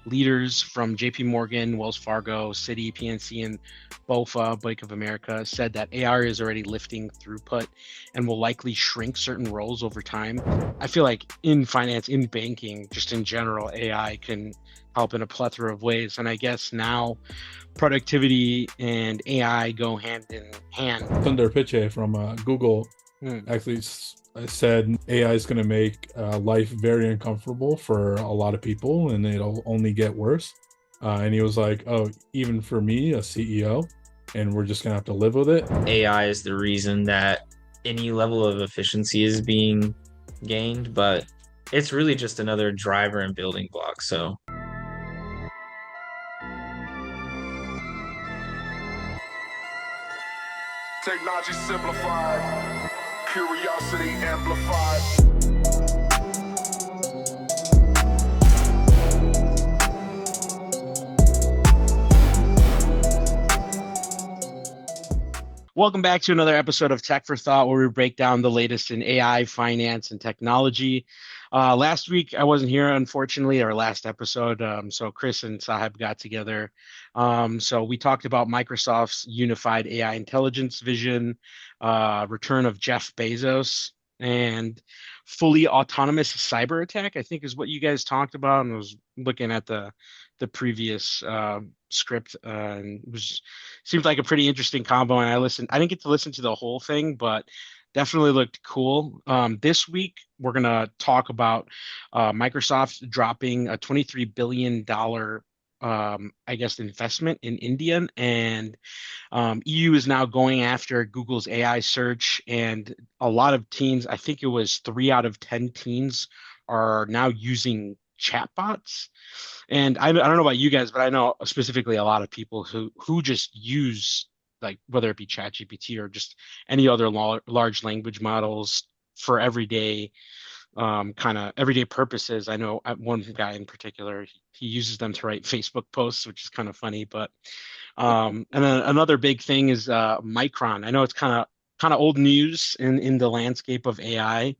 leaders from JPMorgan, Wells Fargo, Citi, PNC, and BofA, Bank of America, said that AI is already lifting throughput and will likely shrink certain roles over time. I feel like in finance, in banking, just in general, AI can help in a plethora of ways. And I guess now productivity and AI go hand in hand. Sundar Pichai from Google Hmm. actually said AI is going to make life very uncomfortable for a lot of people, and it'll only get worse. And he was like, "Oh, even for me, a CEO, and we're just going to have to live with it." AI is the reason that any level of efficiency is being gained, but it's really just another driver and building block. So technology simplified, curiosity amplified. Welcome back to another episode of Tech for Thought, where we break down the latest in AI, finance, and technology. Last week, I wasn't here, unfortunately, our last episode. So Chris and Sahib got together. So we talked about Microsoft's unified AI intelligence vision, return of Jeff Bezos, and fully autonomous cyber attack, I think is what you guys talked about. And I was looking at the previous script, and it was seemed like a pretty interesting combo. And I didn't get to listen to the whole thing, but definitely looked cool. This week we're gonna talk about Microsoft dropping a $23 billion I guess investment in India, and EU is now going after Google's AI search, and a lot of teens, I think it was 3 out of 10 teens, are now using chatbots. And I don't know about you guys, but I know specifically a lot of people who just use, like, whether it be ChatGPT or just any other large language models for everyday kind of everyday purposes. I know one guy in particular, he uses them to write Facebook posts, which is kind of funny. But and then another big thing is Micron. I know it's kind of old news in the landscape of AI,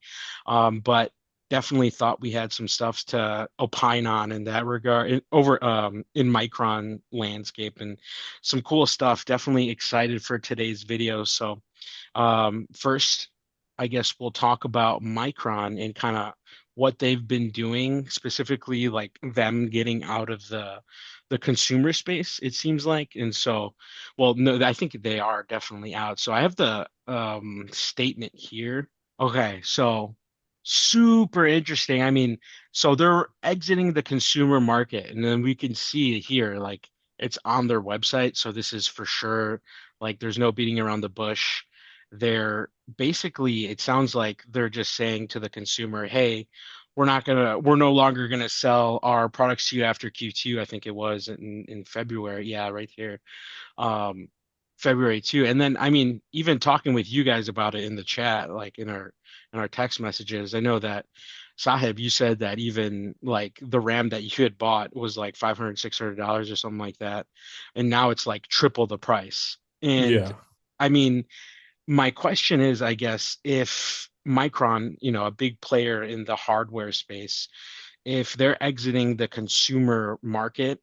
but definitely thought we had some stuff to opine on in that regard in Micron landscape, and some cool stuff. Definitely excited for today's video. So first, I guess we'll talk about Micron and kind of what they've been doing, specifically like them getting out of the consumer space, it seems like. And so, well, no, I think they are definitely out. So I have the statement here. Okay, so super interesting. I mean, so they're exiting the consumer market, and then we can see here, like, it's on their website. So this is for sure, like, there's no beating around the bush. They're basically, it sounds like they're just saying to the consumer, hey, we're no longer gonna sell our products to you after Q2. I think it was in February. Yeah, right here. Um, February 2. And then, I mean, even talking with you guys about it in the chat, like in our text messages, I know that Sahib, you said that even like the RAM that you had bought was like $500, $600 or something like that. And now it's like triple the price. And Yeah. I mean, my question is, I guess, if Micron, a big player in the hardware space, if they're exiting the consumer market,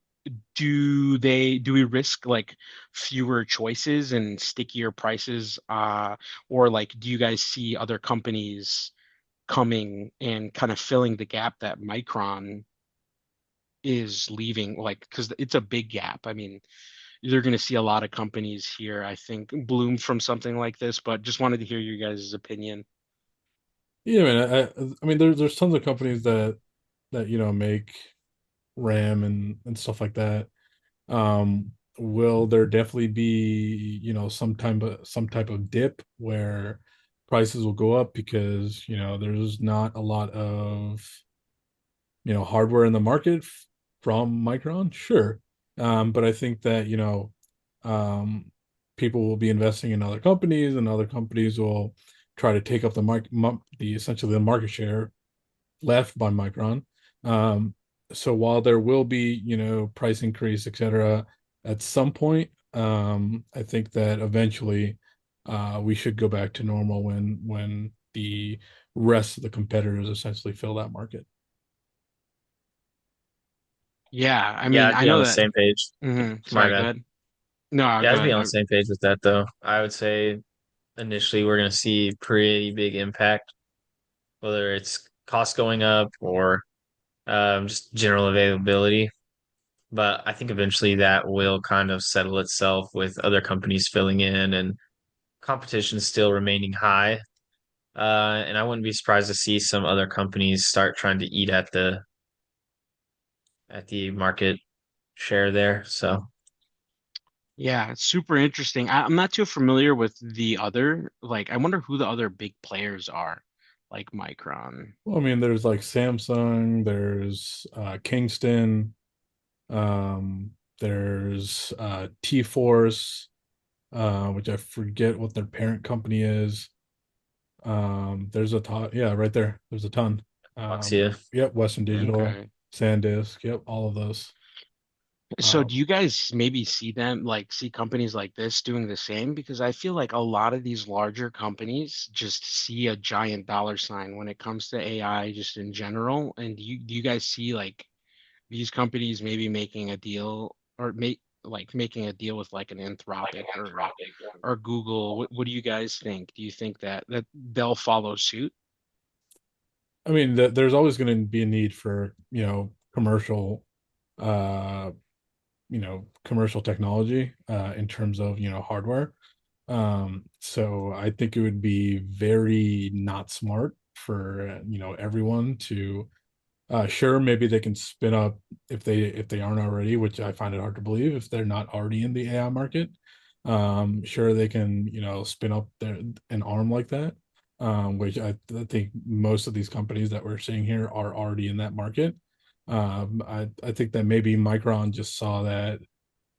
do we risk like fewer choices and stickier prices, or like do you guys see other companies coming and kind of filling the gap that Micron is leaving, like, because it's a big gap. I mean, you're going to see a lot of companies here, I think, bloom from something like this, but just wanted to hear your guys' opinion. Yeah, man. I mean, there's tons of companies that make RAM and stuff like that. Will there definitely be, some type of dip where prices will go up because, there's not a lot of, hardware in the market from Micron? Sure. But I think that, um, people will be investing in other companies, and other companies will try to take up the essentially the market share left by Micron. Um, so while there will be, price increase, etc., at some point, I think that eventually we should go back to normal when the rest of the competitors essentially fill that market. Yeah, I Yeah, mean, I'd I be on know the that. same page. My Sorry, go bad. ahead. No, Yeah, go I'd be ahead. on the same page with that though. I would say initially we're going to see pretty big impact, whether it's cost going up or just general availability. But I think eventually that will kind of settle itself with other companies filling in and competition still remaining high. And I wouldn't be surprised to see some other companies start trying to eat at the market share there. So Yeah, it's super interesting. I'm not too familiar with the other, like, I wonder who the other big players are, like Micron. Well, I mean, there's like Samsung, there's Kingston, there's T-Force, which I forget what their parent company is. There's a ton, yeah, right there. There's a ton. Foxia. Yep, Western Digital, Okay. SanDisk, yep, all of those. So do Um, you guys maybe see them like see companies like this doing the same? Because I feel like a lot of these larger companies just see a giant dollar sign when it comes to AI just in general. And do you guys see like these companies maybe making a deal or making a deal with like an Anthropic or Google? What do you guys think? Do you think that they'll follow suit? I mean, there's always going to be a need for, uh, commercial technology, in terms of, hardware. So I think it would be very not smart for, everyone to, sure, maybe they can spin up if they aren't already, which I find it hard to believe if they're not already in the AI market. Sure, they can, spin up an arm like that, which I think most of these companies that we're seeing here are already in that market. I think that maybe Micron just saw that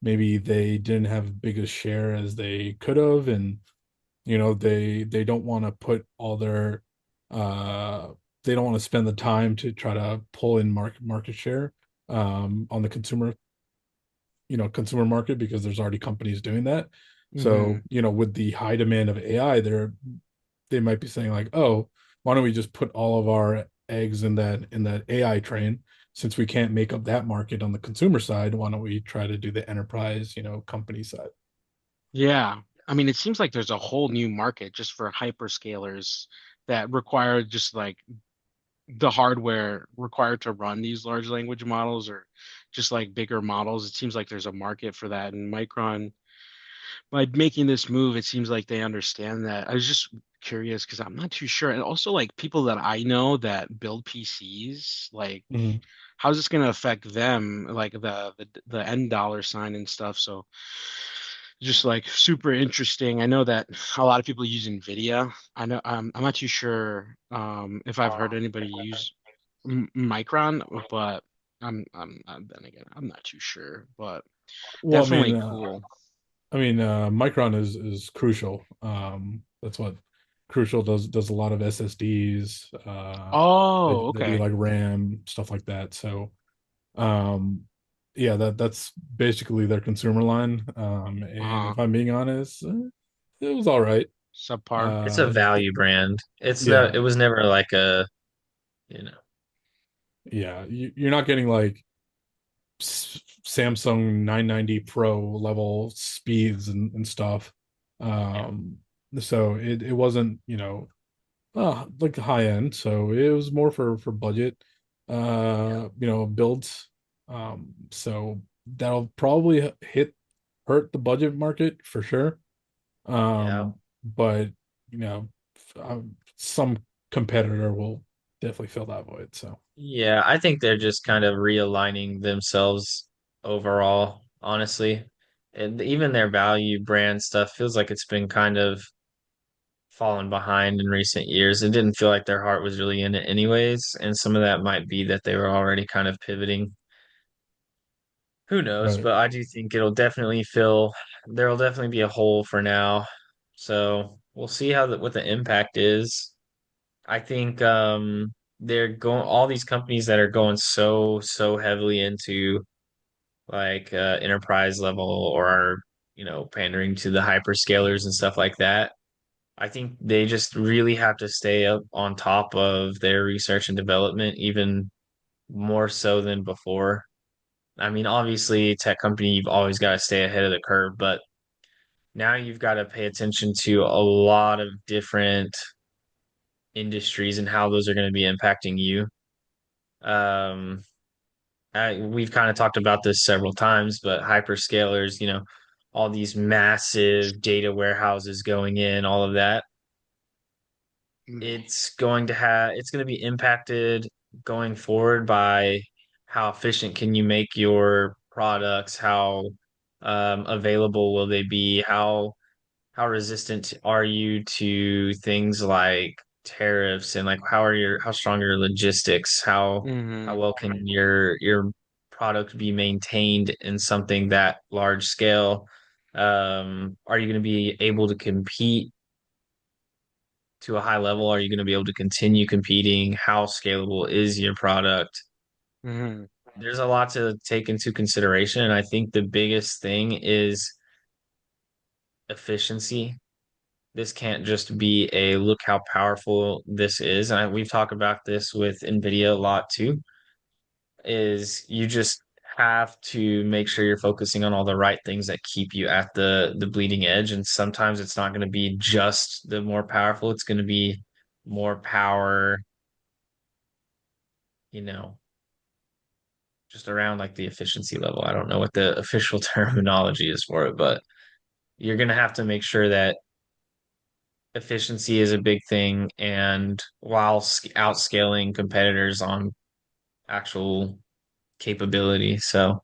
maybe they didn't have big a share as they could have, and they don't want to put all their uh they don't want to spend the time to try to pull in market share on the consumer market, because there's already companies doing that. Hmm. So with the high demand of AI, they might be saying like, oh, why don't we just put all of our eggs in that AI train? Since we can't make up that market on the consumer side, why don't we try to do the enterprise, company side? Yeah. I mean, it seems like there's a whole new market just for hyperscalers that require just like the hardware required to run these large language models or just like bigger models. It seems like there's a market for that. And Micron, by making this move, it seems like they understand that. I was just curious because I'm not too sure. And also, like people that I know that build PCs, like Mhm. how's this going to affect them, like the end dollar sign and stuff. So just like super interesting. I know that a lot of people use NVIDIA. I know I'm not too sure if I've heard anybody use Micron, but then again, I'm not too sure, but Well, definitely cool. Micron is crucial. That's what Crucial does a lot of SSDs. Oh, They do okay. like RAM stuff like that. So um, yeah, that's basically their consumer line. And Uh-huh. if I'm being honest, it was all right. Subpar. it's a Uh, value brand. It's no, yeah, it was never like a, you know, yeah. You're not getting like Samsung 990 Pro level speeds and stuff. yeah, Um, so it wasn't, like the high end. So it was more for budget, yeah, builds. So that'll probably hurt the budget market for sure. yeah. But some competitor will definitely fill that void. So Yeah, I think they're just kind of realigning themselves overall, honestly. And even their value brand stuff feels like it's been kind of fallen behind in recent years. It didn't feel like their heart was really in it anyways, and some of that might be that they were already kind of pivoting. Who knows? right. But I do think there'll definitely be a hole for now. So we'll see what the impact is. I think they're going all these companies that are going so heavily into like enterprise level or pandering to the hyperscalers and stuff like that. I think they just really have to stay up on top of their research and development even more so than before. I mean, obviously, tech company, you've always got to stay ahead of the curve, but now you've got to pay attention to a lot of different industries and how those are going to be impacting you. Um, we've kind of talked about this several times, but hyperscalers, all these massive data warehouses going in, all of that, Mm. it's going to be impacted going forward by how efficient can you make your products, how available will they be, how resistant are you to things like tariffs, and like how strong are your logistics, how Hmm. well can your product be maintained in something that large scale? Are you going to be able to compete to a high level? Are you going to be able to continue competing? How scalable is your product? Hmm. There's a lot to take into consideration, and I think the biggest thing is efficiency. This can't just be a look how powerful this is. And we've talked about this with NVIDIA a lot too, is you just have to make sure you're focusing on all the right things that keep you at the bleeding edge. And sometimes it's not going to be just the more powerful, it's going to be more power, you know, just around like the efficiency level. I don't know what the official terminology is for it, but you're going to have to make sure that efficiency is a big thing, and while outscaling competitors on actual capability. So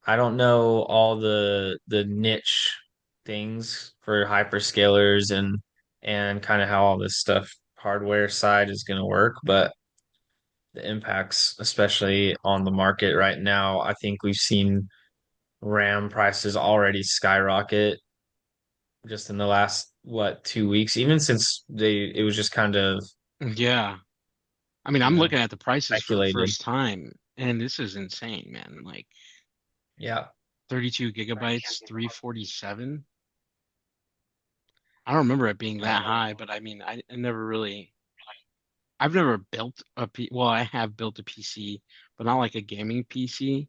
I don't know all the niche things for hyperscalers and kind of how all this stuff hardware side is going to work, but the impacts, especially on the market right now, I think we've seen RAM prices already skyrocket just in the last, what, 2 weeks, even since it was just kind of, Yeah. I mean, you I'm know, looking at the prices for the speculated. first time, and this is insane, man. Like Yeah, 32 gigabytes, 347. I don't remember it being yeah. that high, but I mean, I never really, I've never built well, I have built a PC, but not like a gaming PC.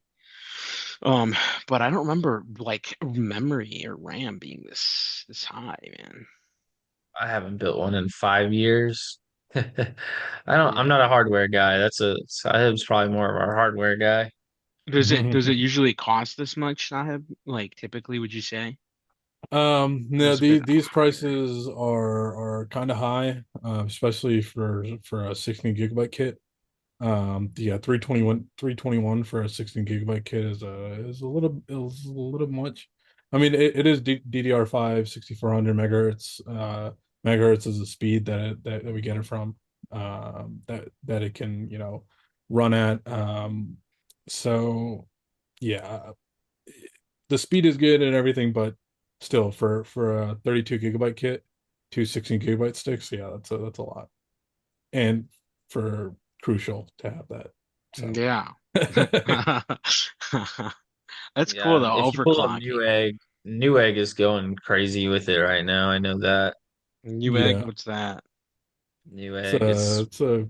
Um, but I don't remember like memory or RAM being this high, man. I haven't built one in 5 years. I'm not Yeah. a hardware guy. Sahib's probably more of our hardware guy. Does it usually cost this much, Sahib? Like typically, would you say? Or No, is it a bit these higher? prices are kind of high, especially for a 16 gigabyte kit. Yeah, 321 for a 16 gigabyte kit is a little much. I mean, it is DDR5 6400 megahertz. Megahertz is the speed that we get it from. That it can, run at. So yeah, the speed is good and everything, but still for a 32 gigabyte kit, two 16 gigabyte sticks, yeah, that's a lot. And for crucial to have that. So Yeah. That's cool Yeah, though. if you pull up Overclocking. Newegg is going crazy with it right now. I know that Newegg, yeah, what's that? Newegg is it's a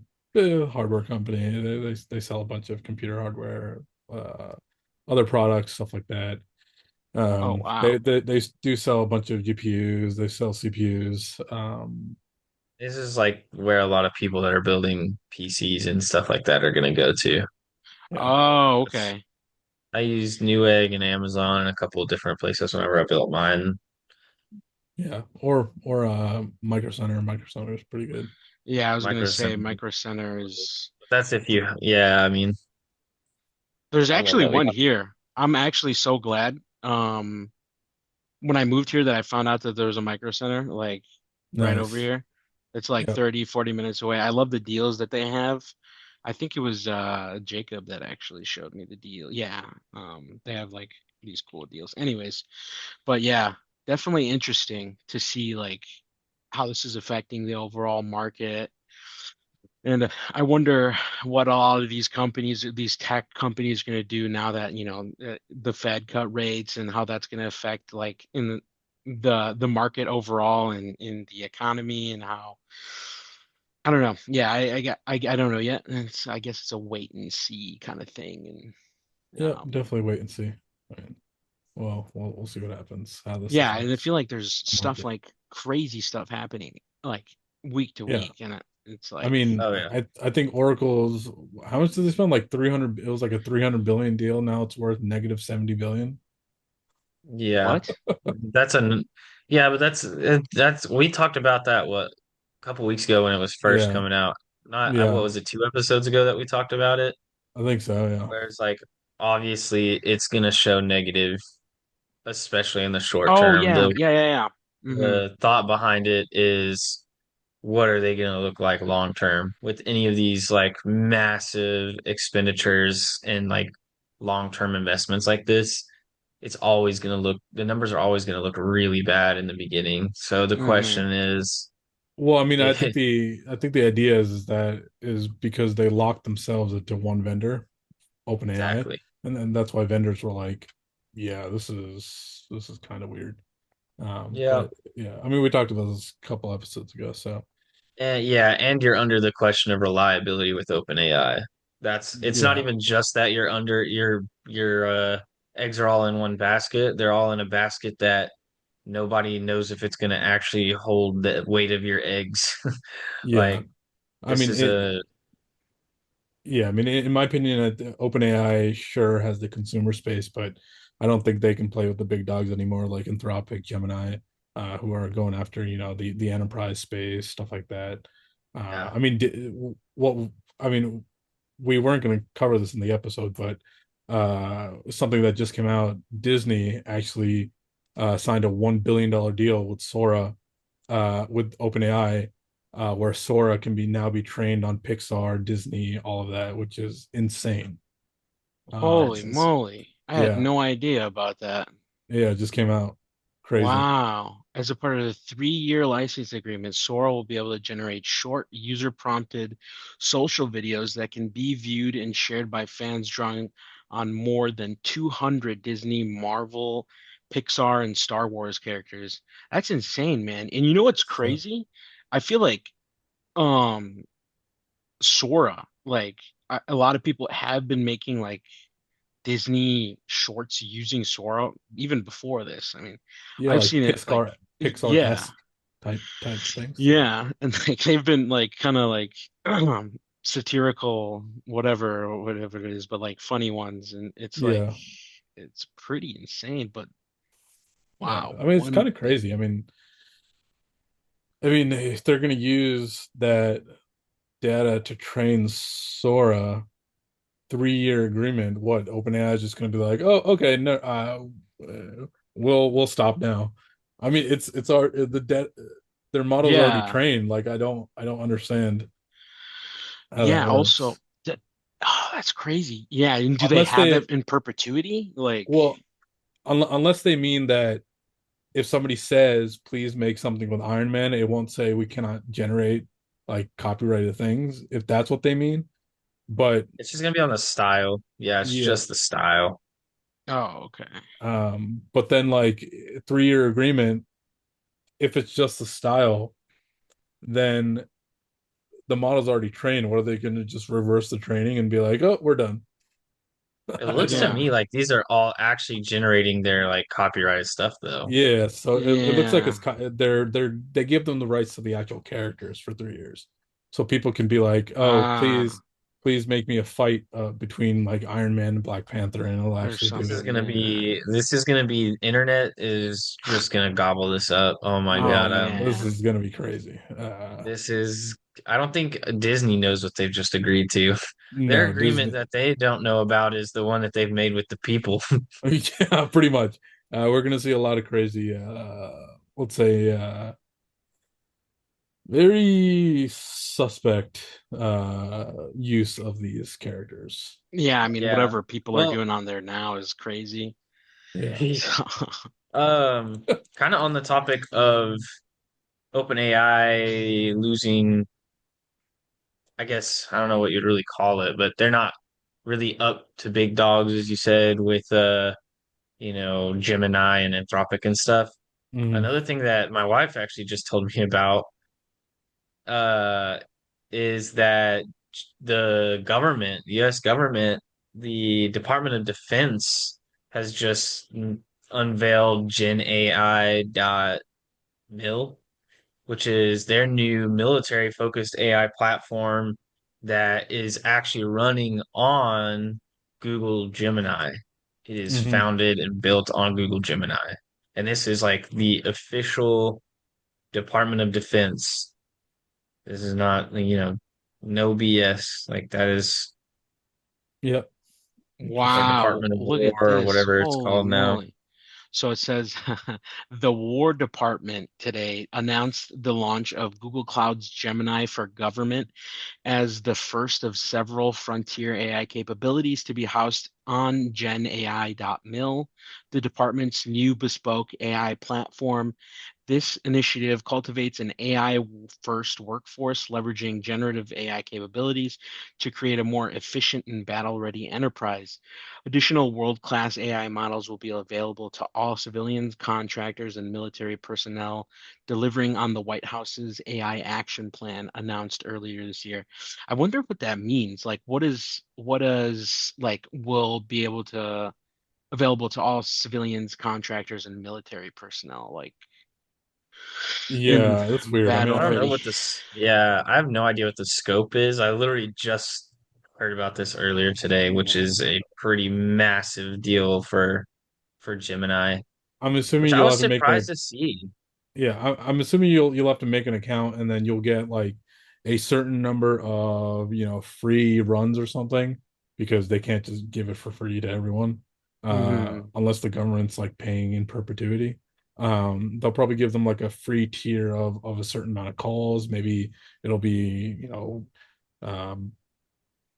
hardware company. They sell a bunch of computer hardware, uh, other products, stuff like that. Oh wow. They do sell a bunch of GPUs. They sell CPUs. this is like where a lot of people that are building PCs and stuff like that are gonna go to. Yeah, Oh, That's, okay. I use Newegg and Amazon and a couple of different places whenever I built mine. yeah. Or Micro Center. Micro Center is pretty good. Yeah, I was gonna Micro say Center. Micro Center is That's if you, yeah, I mean, there's I love actually that we one have. here. I'm actually so glad. When I moved here that I found out that there was a Micro Center like right over Nice. here. It's like Yeah. 30, 40 minutes away. I love the deals that they have. I think it was Jacob that actually showed me the deal. Yeah. They have like these cool deals. Anyways, but yeah, definitely interesting to see like how this is affecting the overall market. And I wonder what all of these companies, these tech companies, are going to do now that, the Fed cut rates and how that's going to affect like in the market overall and in the economy and how I don't know. Yeah, I don't know yet. I guess it's a wait and see kind of thing. Yeah, definitely wait and see. I mean, well, we'll see what happens, how this Yeah, and I affects feel like there's the stuff market. like crazy stuff happening like week to Yeah. week, and it's I like, mean, Oh yeah. I think Oracle's, how much did they spend? Like 300, it was like a 300 billion deal. Now it's worth negative 70 billion. Yeah. what? That's an yeah, but that's we talked about that what a couple weeks ago when it was first Yeah. coming out. Not what Yeah. was it, 2 episodes ago that we talked about it? I think so. Yeah. Where it's like obviously it's gonna show negative, especially in the short Oh term. yeah, The yeah, yeah, yeah. Hmm. the thought behind it is what are they gonna look like long term with any of these like massive expenditures and like long term investments like this? It's always going to look, the numbers are always going to look really bad in the beginning. So the Hmm. question is, Well, I mean, it, I think the idea is that is because they locked themselves into one vendor, OpenAI, exactly. and then that's why vendors were like, yeah, this is kind of weird. Yeah. But yeah, I mean, we talked about this a couple episodes ago, so And yeah, and you're under the question of reliability with OpenAI. It's not yeah, even just that you're under your eggs are all in one basket. They're all in a basket that nobody knows if it's going to actually hold the weight of your eggs. yeah. Like I this mean, is a yeah, I mean, in my opinion, OpenAI sure has the consumer space, but I don't think they can play with the big dogs anymore, like Anthropic, Gemini, who are going after, the enterprise space, stuff like that. yeah. I mean, what I mean, we weren't going to cover this in the episode, but something that just came out, Disney actually signed a $1 billion deal with Sora, with OpenAI, where Sora can now be trained on Pixar, Disney, all of that, which is insane. Holy That's Um, insane. moly. I had yeah, no idea about that. yeah, it just came out. Crazy. Wow. As a part of the 3-year license agreement, Sora will be able to generate short, user-prompted social videos that can be viewed and shared by fans drawing on more than 200 Disney, Marvel, Pixar, and Star Wars characters. That's insane, man. And you know what's So, crazy? I feel like um Sora, like a lot of people have been making like Disney shorts using Sora even before this. I mean, yeah, I've like seen it like yeah, Pixar-esque type things. yeah, and like they've been like kind of like satirical, whatever it is, but like funny ones, and it's like Yeah, it's pretty insane. But yeah. wow, I mean, it's one kind of crazy. I mean, if they're going to use that data to train Sora, 3-year agreement, what OpenAI is just going to be like, oh, okay, no, we'll stop now. I mean, it's our the debt. Their model's already yeah, trained. Like, I don't understand how that yeah. Also, works. that that's crazy. Yeah, and do they Unless have they, that in perpetuity? Like, well, unless they mean that if somebody says, please make something with Iron Man, it won't say we cannot generate like copyrighted things. If that's what they mean, but It's just gonna be on the style. Yeah, it's yeah, just the style. oh, okay. but then like 3-year agreement, if it's just the style, then the model's already trained. What are they going to just reverse the training and be like, oh, we're done? It I looks to don't. Yeah, me like these are all actually generating their like copyrighted stuff though. Yeah, so it looks like yeah. they give them the rights to the actual characters for 3 years, so people can be like, oh, Ah, please make me a fight between like Iron Man and Black Panther, and it'll or actually do it. something. Yeah. This is gonna be internet is just gonna gobble this up. Oh my Yeah, Oh God. this man. is gonna be crazy. This is I don't think Disney knows what they've just agreed to. Their No, agreement Disney. that they don't know about is the one that they've made with the people. Yeah, pretty much. We're gonna see a lot of crazy, let's say, very suspect use of these characters. Yeah, I mean, Yeah. whatever people are Well, doing on there now is crazy. Yeah. So, kind of on the topic of OpenAI losing, I guess, I don't know what you'd really call it, but they're not really up to big dogs, as you said, with Gemini and Anthropic and stuff. Mhm. Another thing that my wife actually just told me about uh is that the US government the Department of Defense has just unveiled Gen AI dot mil, which is their new military focused AI platform that is actually running on Google Gemini. It is Hmm. founded and built on Google Gemini. And this is like the official Department of Defense. This is not, no BS. Like that is, Yep. or Interesting. Wow, Department of look War at or this. whatever it's Holy called now. moly. So it says the War Department today announced the launch of Google Cloud's Gemini for Government as the first of several frontier AI capabilities to be housed on GenAI.mil, the department's new bespoke AI platform. This initiative cultivates an AI first workforce, leveraging generative AI capabilities to create a more efficient and battle ready enterprise. Additional world class AI models will be available to all civilians, contractors, and military personnel, delivering on the White House's AI action plan announced earlier this year. I wonder what that means. Like, what is like will be able to available to all civilians, contractors, and military personnel, like in Yeah, that's weird. I mean, I battle don't know ready. what this, yeah, I have no idea what the scope is. I literally just heard about this earlier today, which is a pretty massive deal for Gemini, I'm which assuming I you'll was have to make surprised to see. yeah, I'm assuming you'll have to make an account and then you'll get like a certain number of, free runs or something because they can't just give it for free to everyone. Hmm. Unless the government's like paying in perpetuity. They'll probably give them like a free tier of a certain amount of calls. Maybe it'll be, um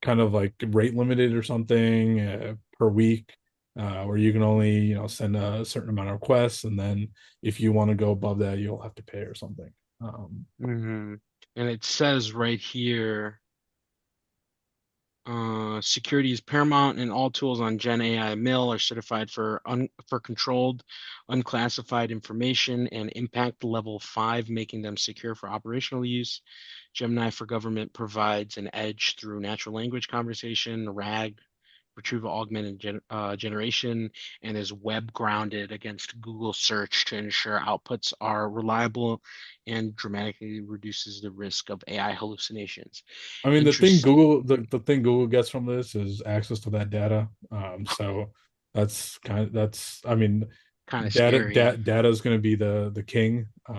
kind of like rate limited or something per week, where you can only send a certain amount of requests, and then if you want to go above that, you'll have to pay or something. Hmm. And it says right here, security is paramount, and all tools on Gen AI Mill are certified for controlled, unclassified information and impact level 5, making them secure for operational use. Gemini for Government provides an edge through natural language conversation, RAG, retrieval augmented generation, and is web grounded against Google search to ensure outputs are reliable and dramatically reduces the risk of AI hallucinations. I mean, Interest the thing Google gets from this is access to that data. So that's I mean, kind of scary. data is going to be the king. I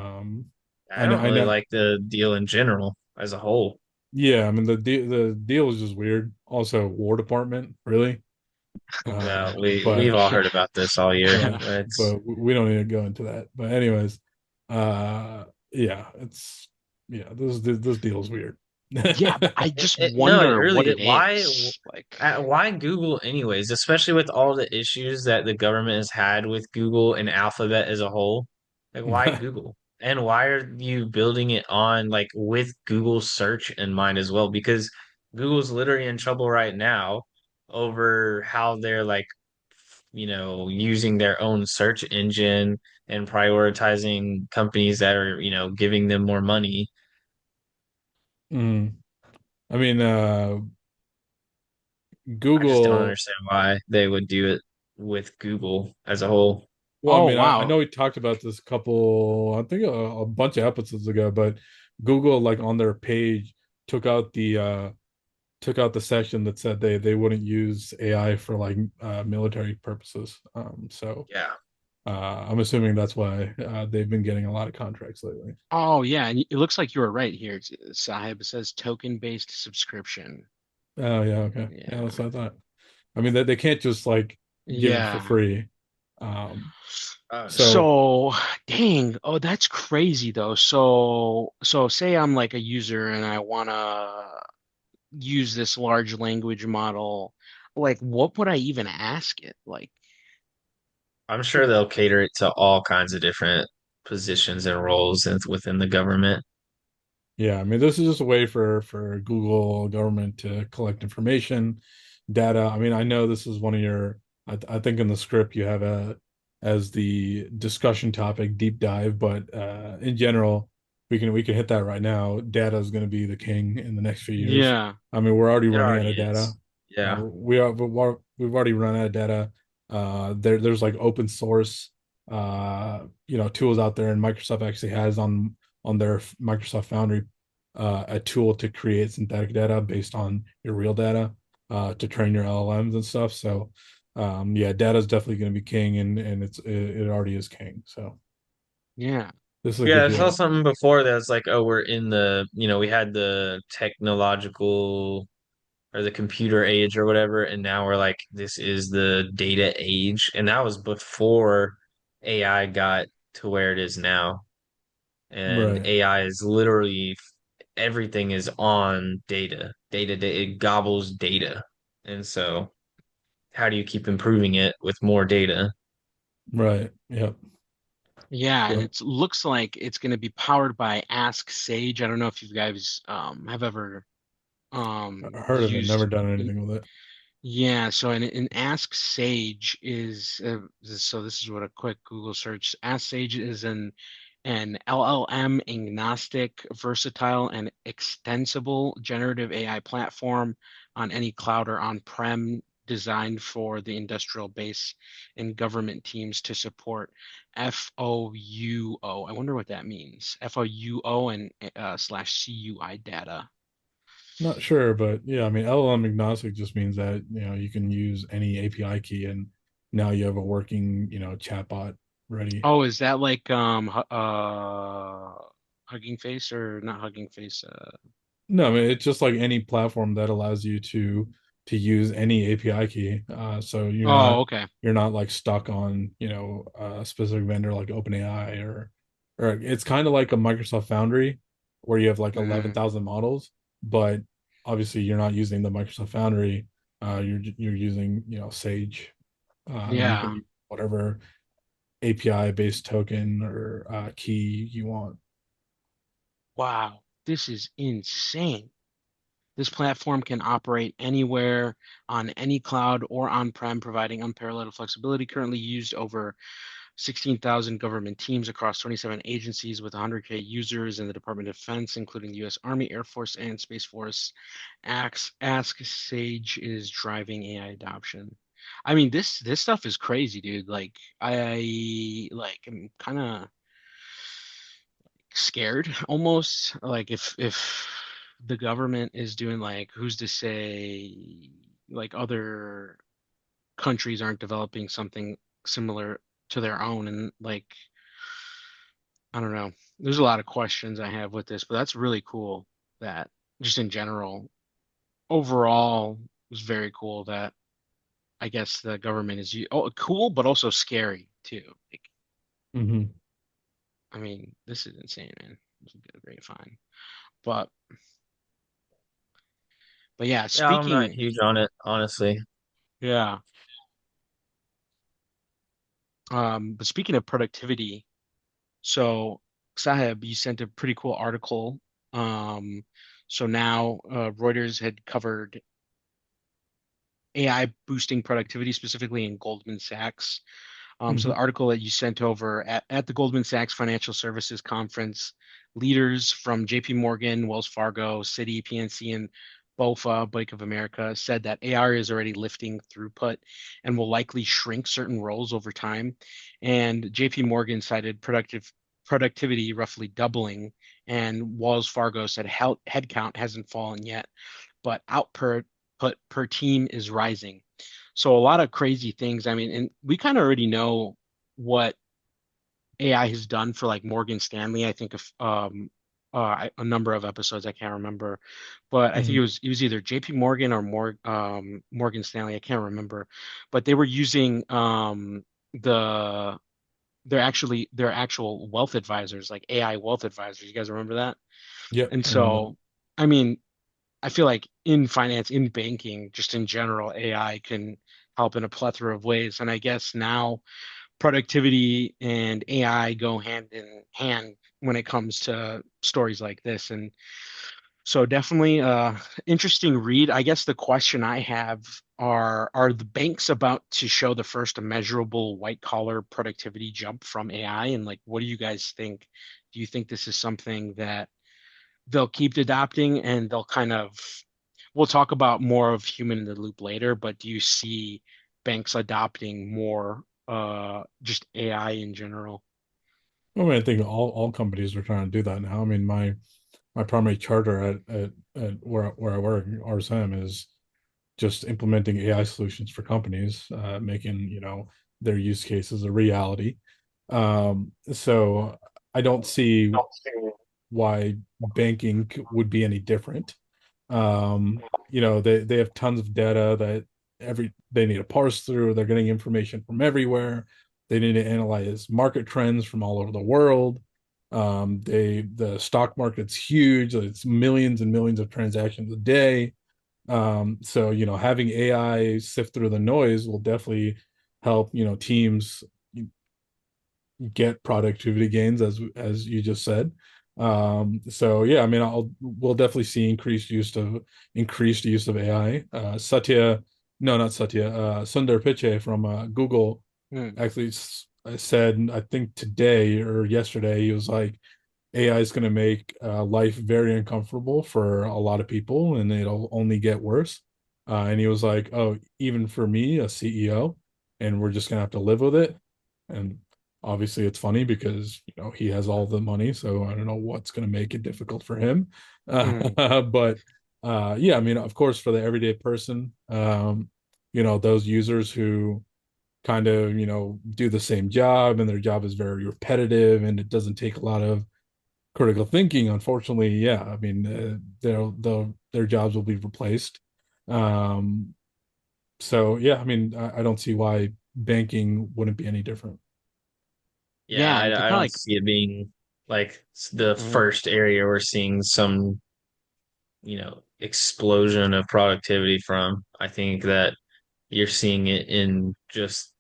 don't I really know. like the deal in general as a whole. Yeah, I mean the deal is just weird. Also, War Department, really. Yeah, we've But all Yeah. heard about this all year. Yeah. It's but we don't need to go into that. But anyways, uh, yeah, it's yeah, this deal is weird. Yeah, but I just no, it wonder what really it why is. Like, why Google anyways, especially with all the issues that the government has had with Google and Alphabet as a whole. Like why Google? And why are you building it on like with Google search in mind as well? Because Google's literally in trouble right now over how they're like, using their own search engine and prioritizing companies that are, giving them more money. Mm. I mean, I just don't Google. understand why they would do it with Google as a whole. Well, I oh mean, I wow. know we talked about this I think a bunch of episodes ago, but Google, like on their page, took out the section that said they wouldn't use AI for like military purposes. So Yeah. I'm assuming that's why they've been getting a lot of contracts lately. Oh yeah, and it looks like you were right here, Sahib. It says token-based subscription. Oh yeah, okay, yeah, Yeah. that's what I thought. I mean, they can't just like give it for Yeah. free. Um, so So, dang. Oh, that's crazy though. So say I'm like a user and I want to use this large language model. Like, what would I even ask it? Like, I'm sure they'll cater it to all kinds of different positions and roles within the government. yeah, I mean, this is just a way for Google government to collect information, data. I mean, I know this is one of your. I think in the script you have a as the discussion topic deep dive, but in general, we can hit that right now. Data is going to be the king in the next few years. yeah. I mean, we're already It running out already of data. is. Yeah. We've already run out of data. There's like open source, tools out there, and Microsoft actually has on their Microsoft Foundry, a tool to create synthetic data based on your real data, to train your LLMs and stuff. So, yeah, data is definitely going to be king, and it already is king. So Yeah. this is a good Yeah, I saw deal. something before that's like, oh, we're in we had the technological or the computer age or whatever, and now we're like, this is the data age. And that was before AI got to where it is now. And Right, AI is literally everything is on data. It gobbles data. And so how do you keep improving it with more data? right, yep, Yeah, and yep. it looks like it's going to be powered by Ask Sage. I don't know if you guys have ever I heard of it, never used. done anything with it. Yeah, so an Ask Sage is so this is what a quick Google search. Ask Sage is an LLM agnostic, versatile, and extensible generative AI platform on any cloud or on-prem, designed for the industrial base and government teams to support FOUO. I wonder what that means. FOUO and slash CUI data. Not sure, but yeah, I mean, LLM agnostic just means that, you can use any API key, and now you have a working, chatbot ready. Oh, is that like Hugging Face or not Hugging Face? No, I mean, it's just like any platform that allows you to use any API key. So Oh, okay. you're not like stuck on, a specific vendor like OpenAI, or it's kind of like a Microsoft Foundry where you have like Mm, 11,000 models, but obviously you're not using the Microsoft Foundry. You're using, Sage, and you can yeah. use whatever API based token or key you want. Wow. This is insane. This platform can operate anywhere on any cloud or on-prem, providing unparalleled flexibility. Currently used over 16,000 government teams across 27 agencies with 100K users in the Department of Defense, including the U.S. Army, Air Force, and Space Force. Ask Sage is driving AI adoption. I mean, this stuff is crazy, dude. Like, I'm kind of scared almost. Like, if the government is doing, like, who's to say, like, other countries aren't developing something similar to their own, and like, I don't know. There's a lot of questions I have with this, but that's really cool that just in general, overall, it's very cool that I guess the government is cool, but also scary too. Like, Hmm. I mean, this is insane, man. This is a great find. But yeah, Yeah, I'm not speaking, huge on it, honestly. yeah. But speaking of productivity, so Sahib, you sent a pretty cool article. Um, so now Reuters had covered AI boosting productivity, specifically in Goldman Sachs. So the Hmm. article that you sent over at the Goldman Sachs Financial Services Conference, leaders from JPMorgan, Wells Fargo, Citi, PNC, and BofA, Bank of America, said that AI is already lifting throughput and will likely shrink certain roles over time. And JPMorgan cited productivity roughly doubling, and Wells Fargo said headcount hasn't fallen yet, but output per team is rising. So a lot of crazy things. I mean, and we kind of already know what AI has done for like Morgan Stanley. I think of a number of episodes. I can't remember, but I think Hmm. it was either JP Morgan or Morgan Stanley. I can't remember, but they were using the their actual wealth advisors, like AI wealth advisors. You guys remember that? Yep, And I remember that. so, I mean, I feel like in finance, in banking, just in general, AI can help in a plethora of ways. And I guess now productivity and AI go hand in hand when it comes to stories like this. And so definitely interesting read. I guess the question I have are the banks about to show the first measurable white collar productivity jump from AI? And like, what do you guys think? Do you think this is something that they'll keep adopting and they'll kind of we'll talk about more of human in the loop later, but do you see banks adopting more just AI in general? I mean, I think all companies are trying to do that now. I mean, my primary charter at where I work, RSM, is just implementing AI solutions for companies, making, their use cases a reality. So I don't see why banking would be any different. They have tons of data that they need to parse through. They're getting information from everywhere. They need to analyze market trends from all over the world. The stock market's huge. It's millions and millions of transactions a day. So, having AI sift through the noise will definitely help, teams get productivity gains, as you just said. So yeah, I mean, we'll definitely see increased use of AI. No, not Satya, Sundar Pichai from Google Hmm. actually said, I think today or yesterday, he was like, AI is going to make life very uncomfortable for a lot of people, and it'll only get worse. And he was like, "Oh, even for me, a CEO, and we're just going to have to live with it." And obviously, it's funny because he has all the money, so I don't know what's going to make it difficult for him. Hmm. But yeah, I mean, of course, for the everyday person, those users who kind of do the same job, and their job is very repetitive, and it doesn't take a lot of critical thinking, unfortunately, yeah, I mean, their jobs will be replaced. um so yeah, I mean, I don't see why banking wouldn't be any different. Yeah, Yeah, and to I kind of don't like, see it being like the mhm. first area we're seeing some, explosion of productivity from. I think that you're seeing it in just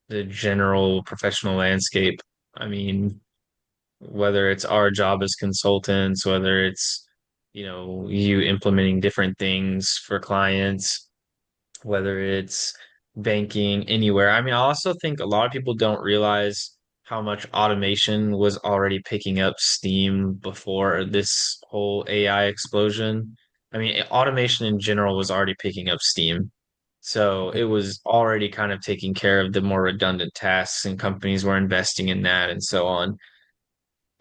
the general professional landscape. I mean, whether it's our job as consultants, whether it's, you implementing different things for clients, whether it's banking, anywhere. I mean, I also think a lot of people don't realize how much automation was already picking up steam before this whole AI explosion. I mean, automation in general was already picking up steam. So it was already kind of taking care of the more redundant tasks, and companies were investing in that and so on.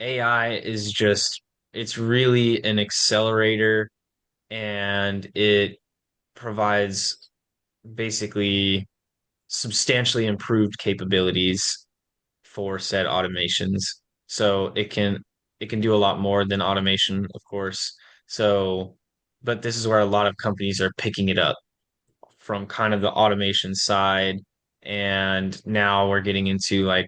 AI is just, it's really an accelerator, and it provides basically substantially improved capabilities for said automations. So it can do a lot more than automation, of course. So, but this is where a lot of companies are picking it up from kind of the automation side. And now we're getting into like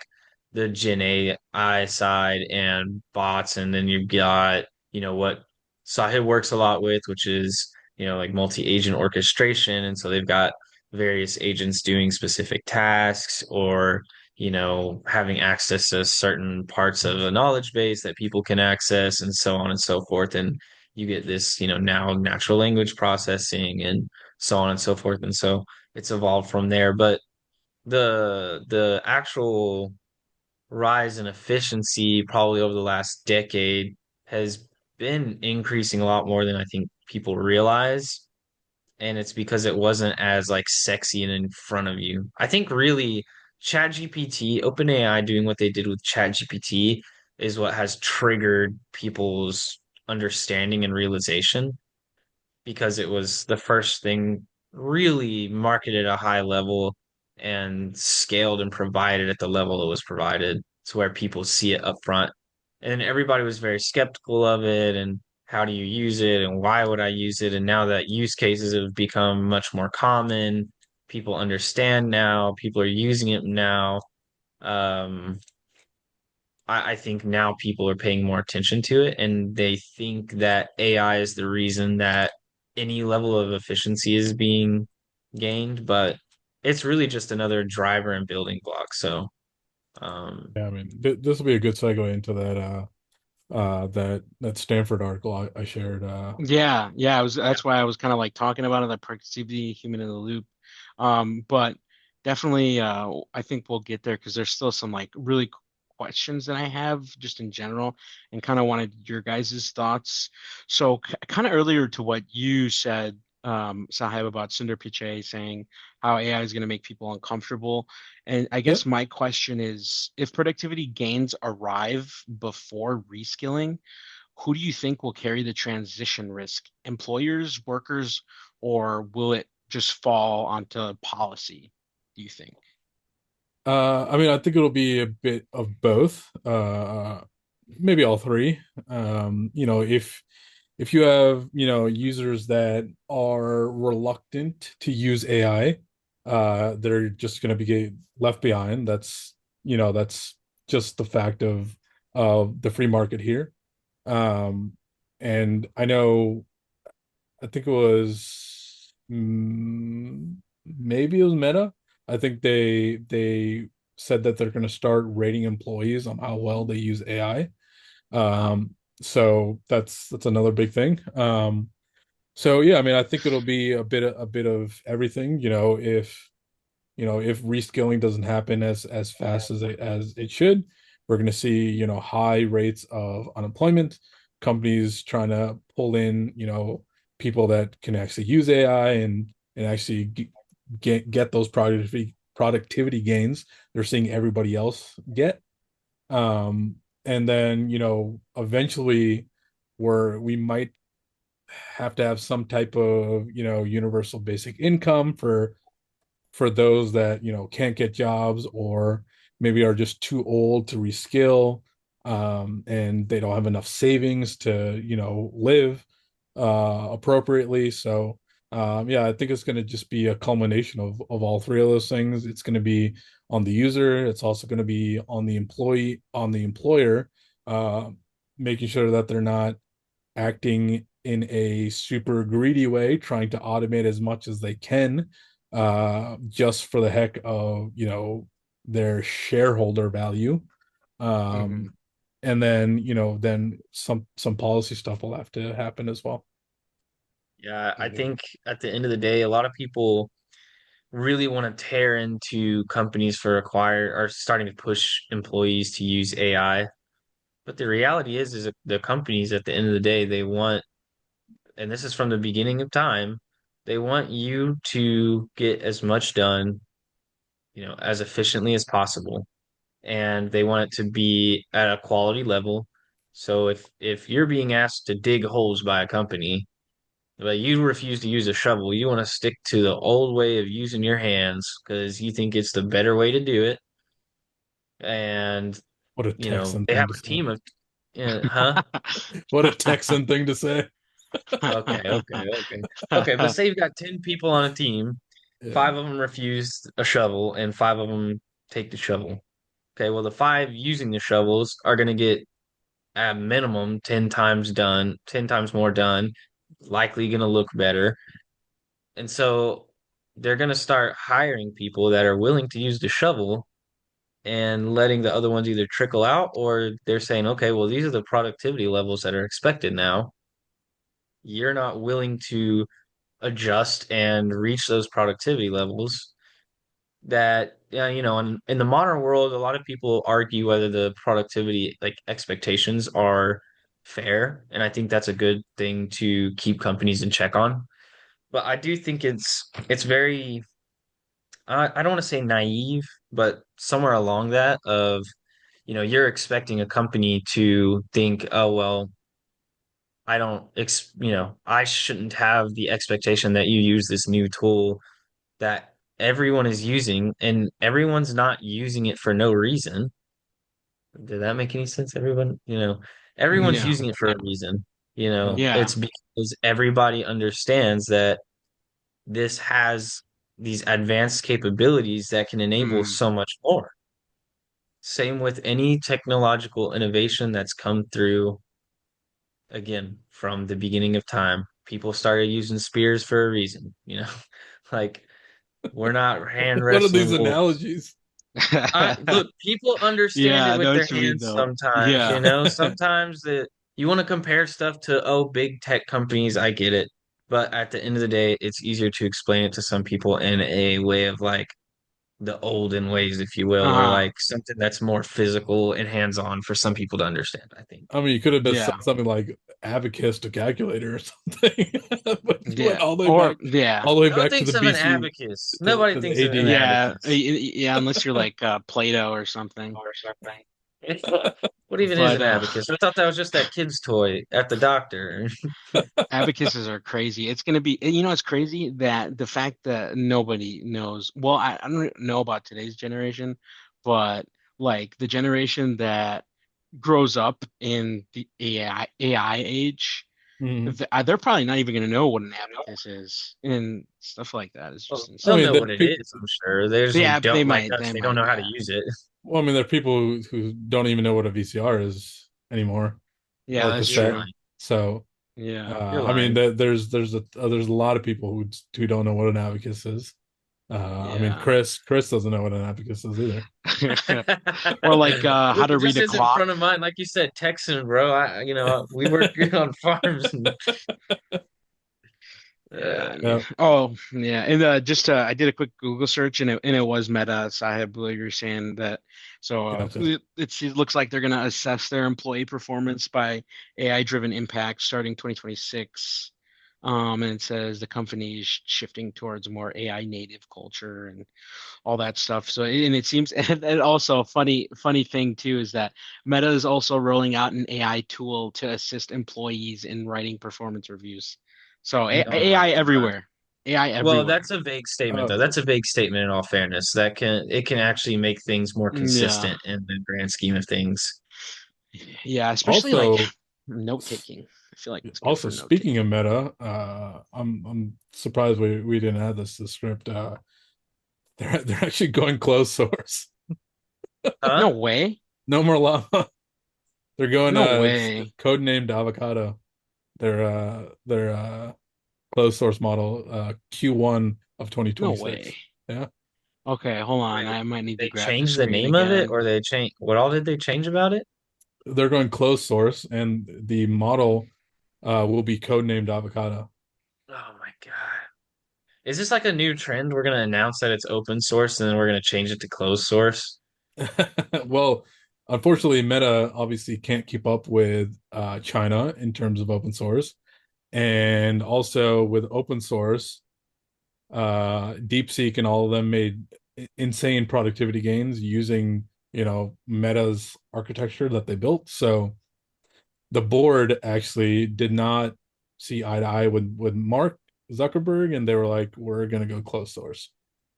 the Gen AI side and bots. And then you've got, what Sahib works a lot with, which is, like multi-agent orchestration. And so they've got various agents doing specific tasks, or, having access to certain parts of a knowledge base that people can access, and so on and so forth. And you get this, now natural language processing and so on and so forth. And so it's evolved from there. But the actual rise in efficiency probably over the last decade has been increasing a lot more than I think people realize. And it's because it wasn't as like sexy and in front of you. I think really ChatGPT, OpenAI doing what they did with ChatGPT is what has triggered people's understanding and realization, because it was the first thing really marketed at a high level and scaled and provided at the level it was provided, to where people see it up front. And everybody was very skeptical of it, and how do you use it and why would I use it? And now that use cases have become much more common, people understand now, people are using it now. Um, I think now people are paying more attention to it, and they think that AI is the reason that any level of efficiency is being gained, but it's really just another driver and building block. So, um, Yeah, I mean, this will be a good segue into that Stanford article I shared. Yeah, yeah, yeah, that's why I was kind of like talking about it, the productivity, human in the loop. But definitely, I think we'll get there because there's still some like really questions that I have just in general, and kind of wanted your guys' thoughts. So, kind of earlier to what you said, Sahib, about Sundar Pichai saying how AI is going to make people uncomfortable. And I guess Yep. my question is, if productivity gains arrive before reskilling, who do you think will carry the transition risk? Employers, workers, or will it just fall onto policy, do you think? I mean, I think it'll be a bit of both. Maybe all three. If you have, users that are reluctant to use AI, they're just going to be left behind. That's just the fact of the free market here. Um, and I think it was maybe it was Meta. I think they said that they're going to start rating employees on how well they use AI. So that's another big thing. So yeah, I mean, I think it'll be a bit of everything. If reskilling doesn't happen as fast as it should, we're going to see high rates of unemployment, companies trying to pull in people that can actually use AI and actually get those productivity gains they're seeing everybody else get. And then eventually we might have to have some type of universal basic income for those that can't get jobs or maybe are just too old to reskill, and they don't have enough savings to live appropriately. So yeah, I think it's going to just be a culmination of all three of those things. It's going to be on the user, it's also going to be on the employee, on the employer, uh, making sure that they're not acting in a super greedy way, trying to automate as much as they can, just for the heck of, their shareholder value. Hmm. Um, and then, then some policy stuff will have to happen as well. Yeah, I Hmm. think at the end of the day, a lot of people really want to tear into companies for acquire or starting to push employees to use AI. But the reality is that the companies at the end of the day, they want, and this is from the beginning of time, they want you to get as much done, as efficiently as possible. And they want it to be at a quality level. So if you're being asked to dig holes by a company, but you refuse to use a shovel, you want to stick to the old way of using your hands because you think it's the better way to do it. And What a Texan they have thing to a say. team of, huh? What a Texan thing to say. Okay. But say you've got 10 people on a team, Yeah. five of them refuse a shovel, and five of them take the shovel. Okay, well, the five using the shovels are going to get at minimum 10 times done, 10 times more done, likely going to look better. And so they're going to start hiring people that are willing to use the shovel and letting the other ones either trickle out or they're saying, okay, well, these are the productivity levels that are expected now. You're not willing to adjust and reach those productivity levels that, in the modern world, a lot of people argue whether the productivity like expectations are fair. And I think that's a good thing to keep companies in check on. But I do think it's very I don't want to say naive, but somewhere along that of, you're expecting a company to think, oh, well, I don't, I shouldn't have the expectation that you use this new tool that everyone is using and everyone's not using it for no reason. Did that make any sense, everyone? Everyone's Yeah. using it for a reason. Yeah. Yeah. It's because everybody understands that this has these advanced capabilities that can enable Mm. so much more. Same with any technological innovation that's come through, again, from the beginning of time. People started using spears for a reason. Like we're not hand What are these wrestling wolves. analogies? Look, people understand Yeah, it I with know their what you mean hands though. sometimes, Yeah. Sometimes that you want to compare stuff to, oh, big tech companies, I get it. But at the end of the day, it's easier to explain it to some people in a way of like, the olden ways, if you will, or Uh, like something that's more physical and hands-on for some people to understand, I think. I mean, you could have just said yeah, something like abacus to calculator or something, but you went yeah, or yeah, all the way No one back to thinks the of an BC abacus. to Nobody the thinks of an AD. yeah, abacus yeah. Unless you're like Play-Doh or something. or something. What even is But an abacus? I thought that was just that kid's toy at the doctor. abacuses are crazy. It's gonna be, it's crazy that the fact that nobody knows. Well, I don't know about today's generation, but like the generation that grows up in the AI age, Mhm. they're probably not even gonna know what an abacus is and stuff like that. It's Well, just I they'll insane. mean, know there are what it people. is, I'm sure. They just Yeah, don't like us. they They don't might, know how to yeah, use it. Well, I mean, there are people who don't even know what a VCR is anymore yeah, or that's You're cassette. true. lying. So, Yeah. You're I mean, lying. there's a lot of people who don't know what an abacus is. I mean, Yeah. Chris doesn't know what an abacus is either. Or like how to It read just a isn't clock. front of mind, like you said, Texan, bro. We work on farms, and Yeah, I mean, Yeah, oh yeah, and just I did a quick Google search and it was Meta. So I believe you're saying that. So gotcha. it looks like they're going to assess their employee performance by AI-driven impact starting 2026. And it says the company is shifting towards a more AI native culture and all that stuff. So and it seems and also a funny thing too is that Meta is also rolling out an AI tool to assist employees in writing performance reviews. So oh my AI God. everywhere. AI Well, everywhere. that's a vague statement, Uh, though. That's a vague statement in all fairness. It can actually make things more Yeah. consistent in the grand scheme of things. Yeah, especially like also, note taking. I feel like it's good also for note speaking of taking. Meta, I'm surprised we didn't add this to the script. They're actually going closed source. No Huh? way. No more llama. They're going No way. code named avocado. Their closed source model Q1 of No 2026. way. Yeah. Okay, hold on. Wait, I might need to they grab the changed the screen name of it, again. or they changed what all did they change about it? They're going closed source and the model will be codenamed avocado. Oh my God. Is this like a new trend? We're gonna announce that it's open source and then we're gonna change it to closed source. Well, unfortunately, Meta obviously can't keep up with China in terms of open source. And also with open source, DeepSeek and all of them made insane productivity gains using, Meta's architecture that they built. So the board actually did not see eye to eye with Mark Zuckerberg, and they were like, "We're going to go closed source."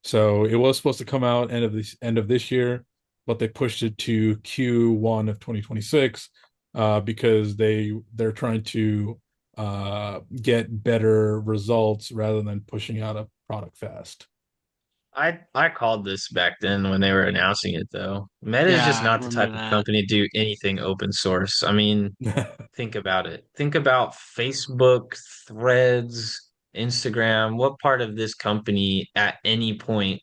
So it was supposed to come out end of this year, but they pushed it to Q1 of 2026 because they're trying to get better results rather than pushing out a product fast. I called this back then when they were announcing it though. Meta is just Yeah, I not the type remember of that. company to do anything open source. I mean, think about it. Think about Facebook, Threads, Instagram. What part of this company at any point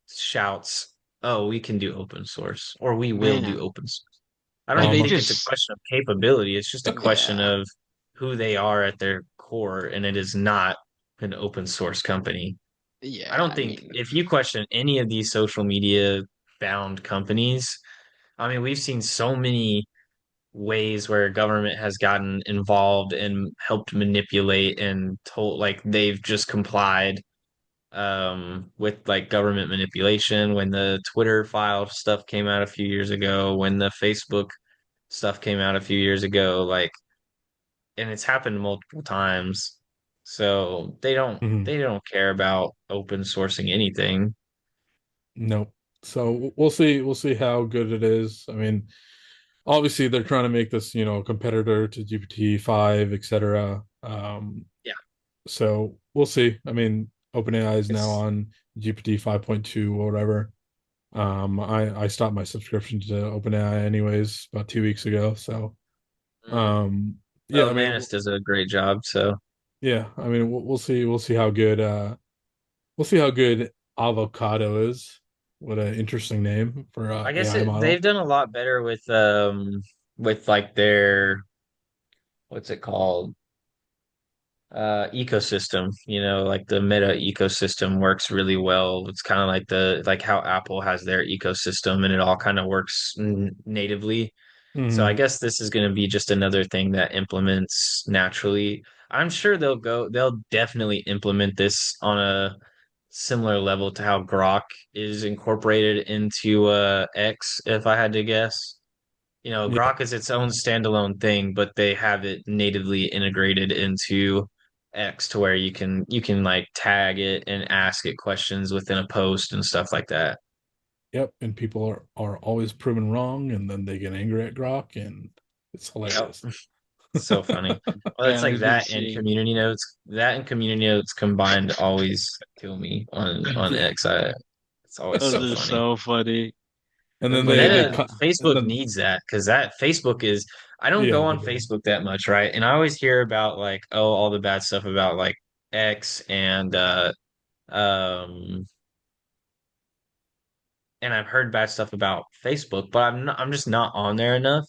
shouts, "Oh, we can do open source," or "We will do Man, open source"? I don't even they Llama. think it's a just question of capability. It's just a question yeah. of who they are at their core, and it is not an open source company. I Yeah, don't I think mean, if you question any of these social media bound companies, I mean, we've seen so many ways where government has gotten involved and helped manipulate and told like they've just complied with like government manipulation when the Twitter file stuff came out a few years ago, when the Facebook stuff came out a few years ago, like and it's happened multiple times. So Mhm. they don't care about open sourcing anything. Nope. So we'll see how good it is. I mean, obviously they're trying to make this, competitor to GPT-5, etc. Yeah, So we'll see. I mean, OpenAI is now it's on GPT 5.2 or whatever. I stopped my subscription to OpenAI anyways about 2 weeks ago. So mm, yeah, well, I mean, Manus does a great job, so yeah, I mean, we'll see how good we'll see how good avocado is. What an interesting name for a I guess AI they've model. done a lot better with like their what's it called? ecosystem, like the Meta ecosystem works really well. It's kind of like like how Apple has their ecosystem and it all kind of works natively. So I Hmm. guess this is going to be just another thing that implements naturally. I'm sure they'll definitely implement this on a similar level to how Grok is incorporated into X, if I had to guess. Yeah. Grok is its own standalone thing, but they have it natively integrated into X to where you can like tag it and ask it questions within a post and stuff like that. Yep. And people are always proven wrong, and then they get angry at Grok, and it's Yep. hilarious. So funny. Well, it's Yeah, like we've been that and seeing. community notes. That and community notes combined always kill me on Yeah. X. It's always Those so are funny. so funny. And then But yeah, and Facebook then needs that because that Facebook is, I don't yeah, go they on do. Facebook that much, right? And I always hear about like, oh, all the bad stuff about like X um and I've heard bad stuff about Facebook, but I'm just not on there enough.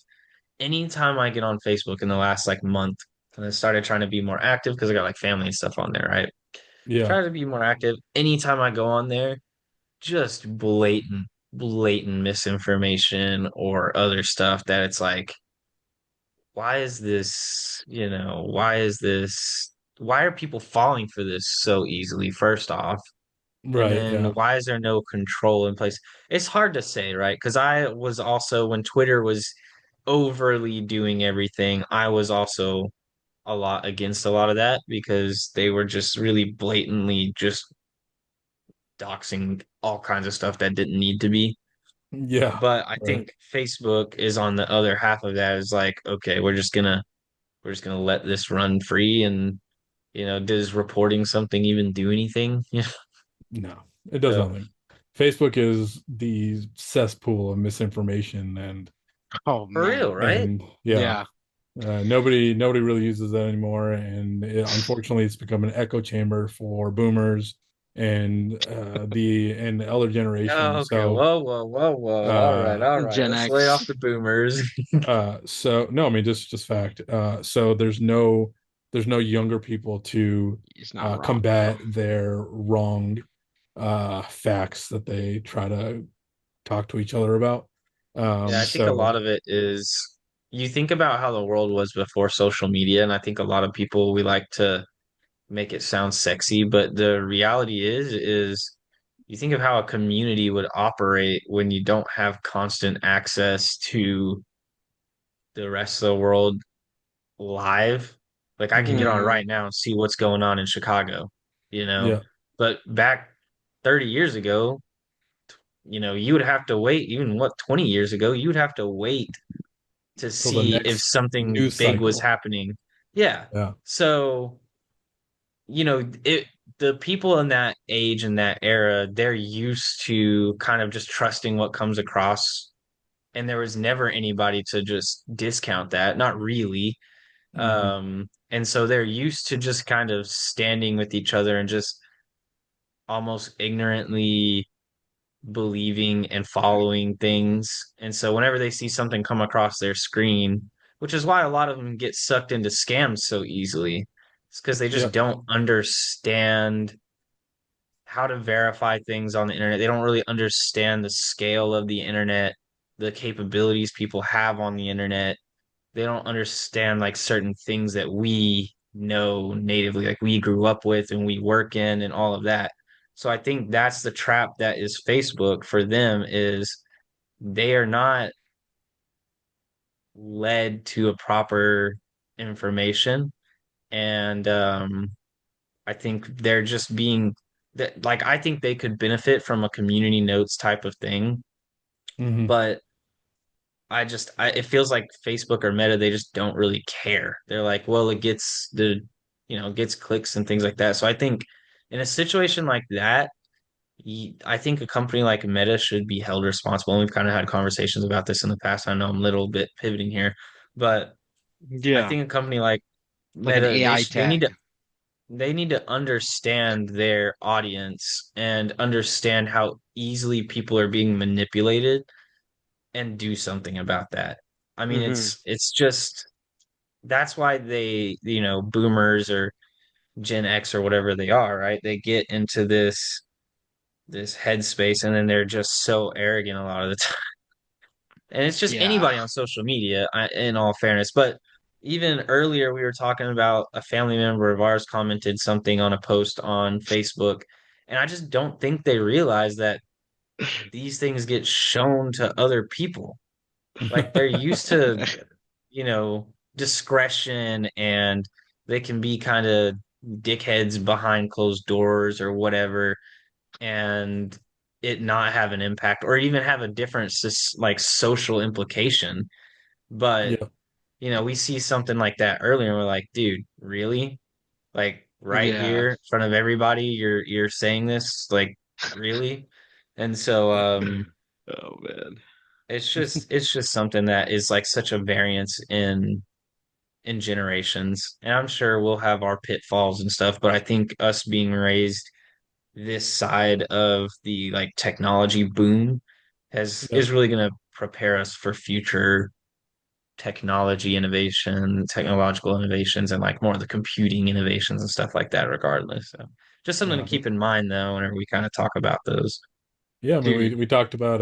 Anytime I get on Facebook in the last like month, and I started trying to be more active because I got like family and stuff on there, right? Yeah. Try to be more active. Anytime I go on there, just blatant misinformation or other stuff that it's like, why is this, why are people falling for this so easily, first off? And Right. then Yeah. why is there no control in place? It's hard to say, right? Because I was also, when Twitter was overly doing everything, I was also a lot against a lot of that because they were just really blatantly just doxing all kinds of stuff that didn't need to be. Yeah. But I Right. think Facebook is on the other half of that is like, okay, we're just gonna let this run free and does reporting something even do anything? Yeah. No, it does So nothing. Facebook is the cesspool of misinformation, oh for man, real, right? and yeah, yeah, nobody really uses that anymore, and unfortunately, it's become an echo chamber for boomers and the elder generation. Oh, okay. So, Whoa, whoa, whoa, whoa. All right, uh, all right. Gen Let's lay off X the boomers. so no, I mean just fact. So there's no younger people to is not wrong though. combat their wrong facts that they try to talk to each other about. Yeah, I think a lot So of it is you think about how the world was before social media, and I think a lot of people we like to make it sound sexy, but the reality is you think of how a community would operate when you don't have constant access to the rest of the world live. Like I can get mhm, on Hmm. right now and see what's going on in Chicago, you know. yeah, But back 30 years ago, you would have to wait, even 20 years ago, you would have to wait to till the see if next something news big was cycle. happening. Yeah. Yeah. So, the people in that age and that era, they're used to kind of just trusting what comes across. And there was never anybody to just discount that, not really. Hmm. And so they're used to just kind of standing with each other and just almost ignorantly believing and following things. And so whenever they see something come across their screen, which is why a lot of them get sucked into scams so easily, it's because they just Yep. don't understand how to verify things on the internet. They don't really understand the scale of the internet, the capabilities people have on the internet. They don't understand like certain things that we know natively, like we grew up with and we work in and all of that. So I think that's the trap that is Facebook for them is they are not led to a proper information. And I think they're just being that like I think they could benefit from a community notes type of thing, Hmm. but it feels like Facebook or Meta, they just don't really care. They're like, well, it gets clicks and things like that. So I think in a situation like that, I think a company like Meta should be held responsible. And we've kind of had conversations about this in the past. I know I'm a little bit pivoting here, but I Yeah, think a company like like an Meta, AI they need to tag. understand their audience and understand how easily people are being manipulated and do something about that. I mean, Hmm. it's just that's why boomers or Gen X or whatever they are, right? They get into this headspace and then they're just so arrogant a lot of the time. And it's just Yeah. anybody on social media, in all fairness. But even earlier, we were talking about a family member of ours commented something on a post on Facebook, and I just don't think they realize that these things get shown to other people. Like they're used to, discretion and they can be kind of dickheads behind closed doors or whatever, and it not have an impact or even have a different like social implication. But, Yeah. we see something like that earlier and we're like, dude, really? Like right Yeah. here in front of everybody, you're saying this? Like, really? And so Oh man. it's just something that is like such a variance in generations. And I'm sure we'll have our pitfalls and stuff, but I think us being raised this side of the like technology boom has Yeah. is really going to prepare us for future technology innovation, technological innovations, and like more of the computing innovations and stuff like that, regardless. So just something to Yeah. keep in mind though, whenever we kind of talk about those. Yeah, I mean Dude, we talked about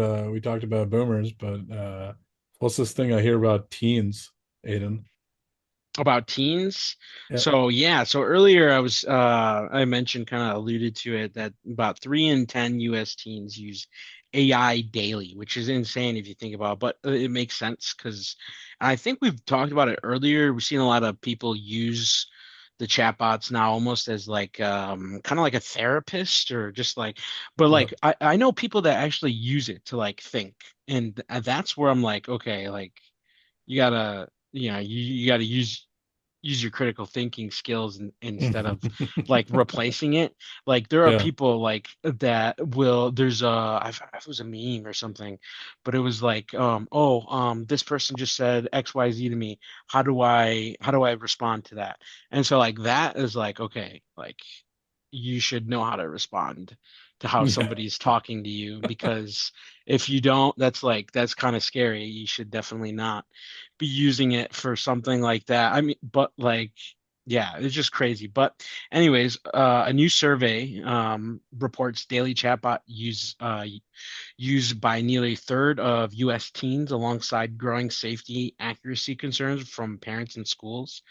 boomers, but what's this thing I hear about teens, Aiden? about teens. Yeah. So yeah, so earlier I mentioned, kind of alluded to it, that about 3 in 10 US teens use AI daily, which is insane if you think about it, but it makes sense because I think we've talked about it earlier. We've seen a lot of people use the chatbots now almost as like kind of like a therapist, or just like, but Yeah. like I know people that actually use it to like think, and that's where I'm like, okay, like you gotta, you gotta use your critical thinking skills, instead of like replacing it. Like there are Yeah. people like that will, there's it was a meme or something, but it was like, this person just said XYZ to me. How do I respond to that? And so like that is like, okay, like you should know how to respond to how Yeah. somebody's talking to you, because if you don't, that's kind of scary. You should definitely not be using it for something like that. I mean, but like, yeah, it's just crazy. But anyways, a new survey reports daily chatbot used by nearly a third of U.S. teens, alongside growing safety accuracy concerns from parents and schools.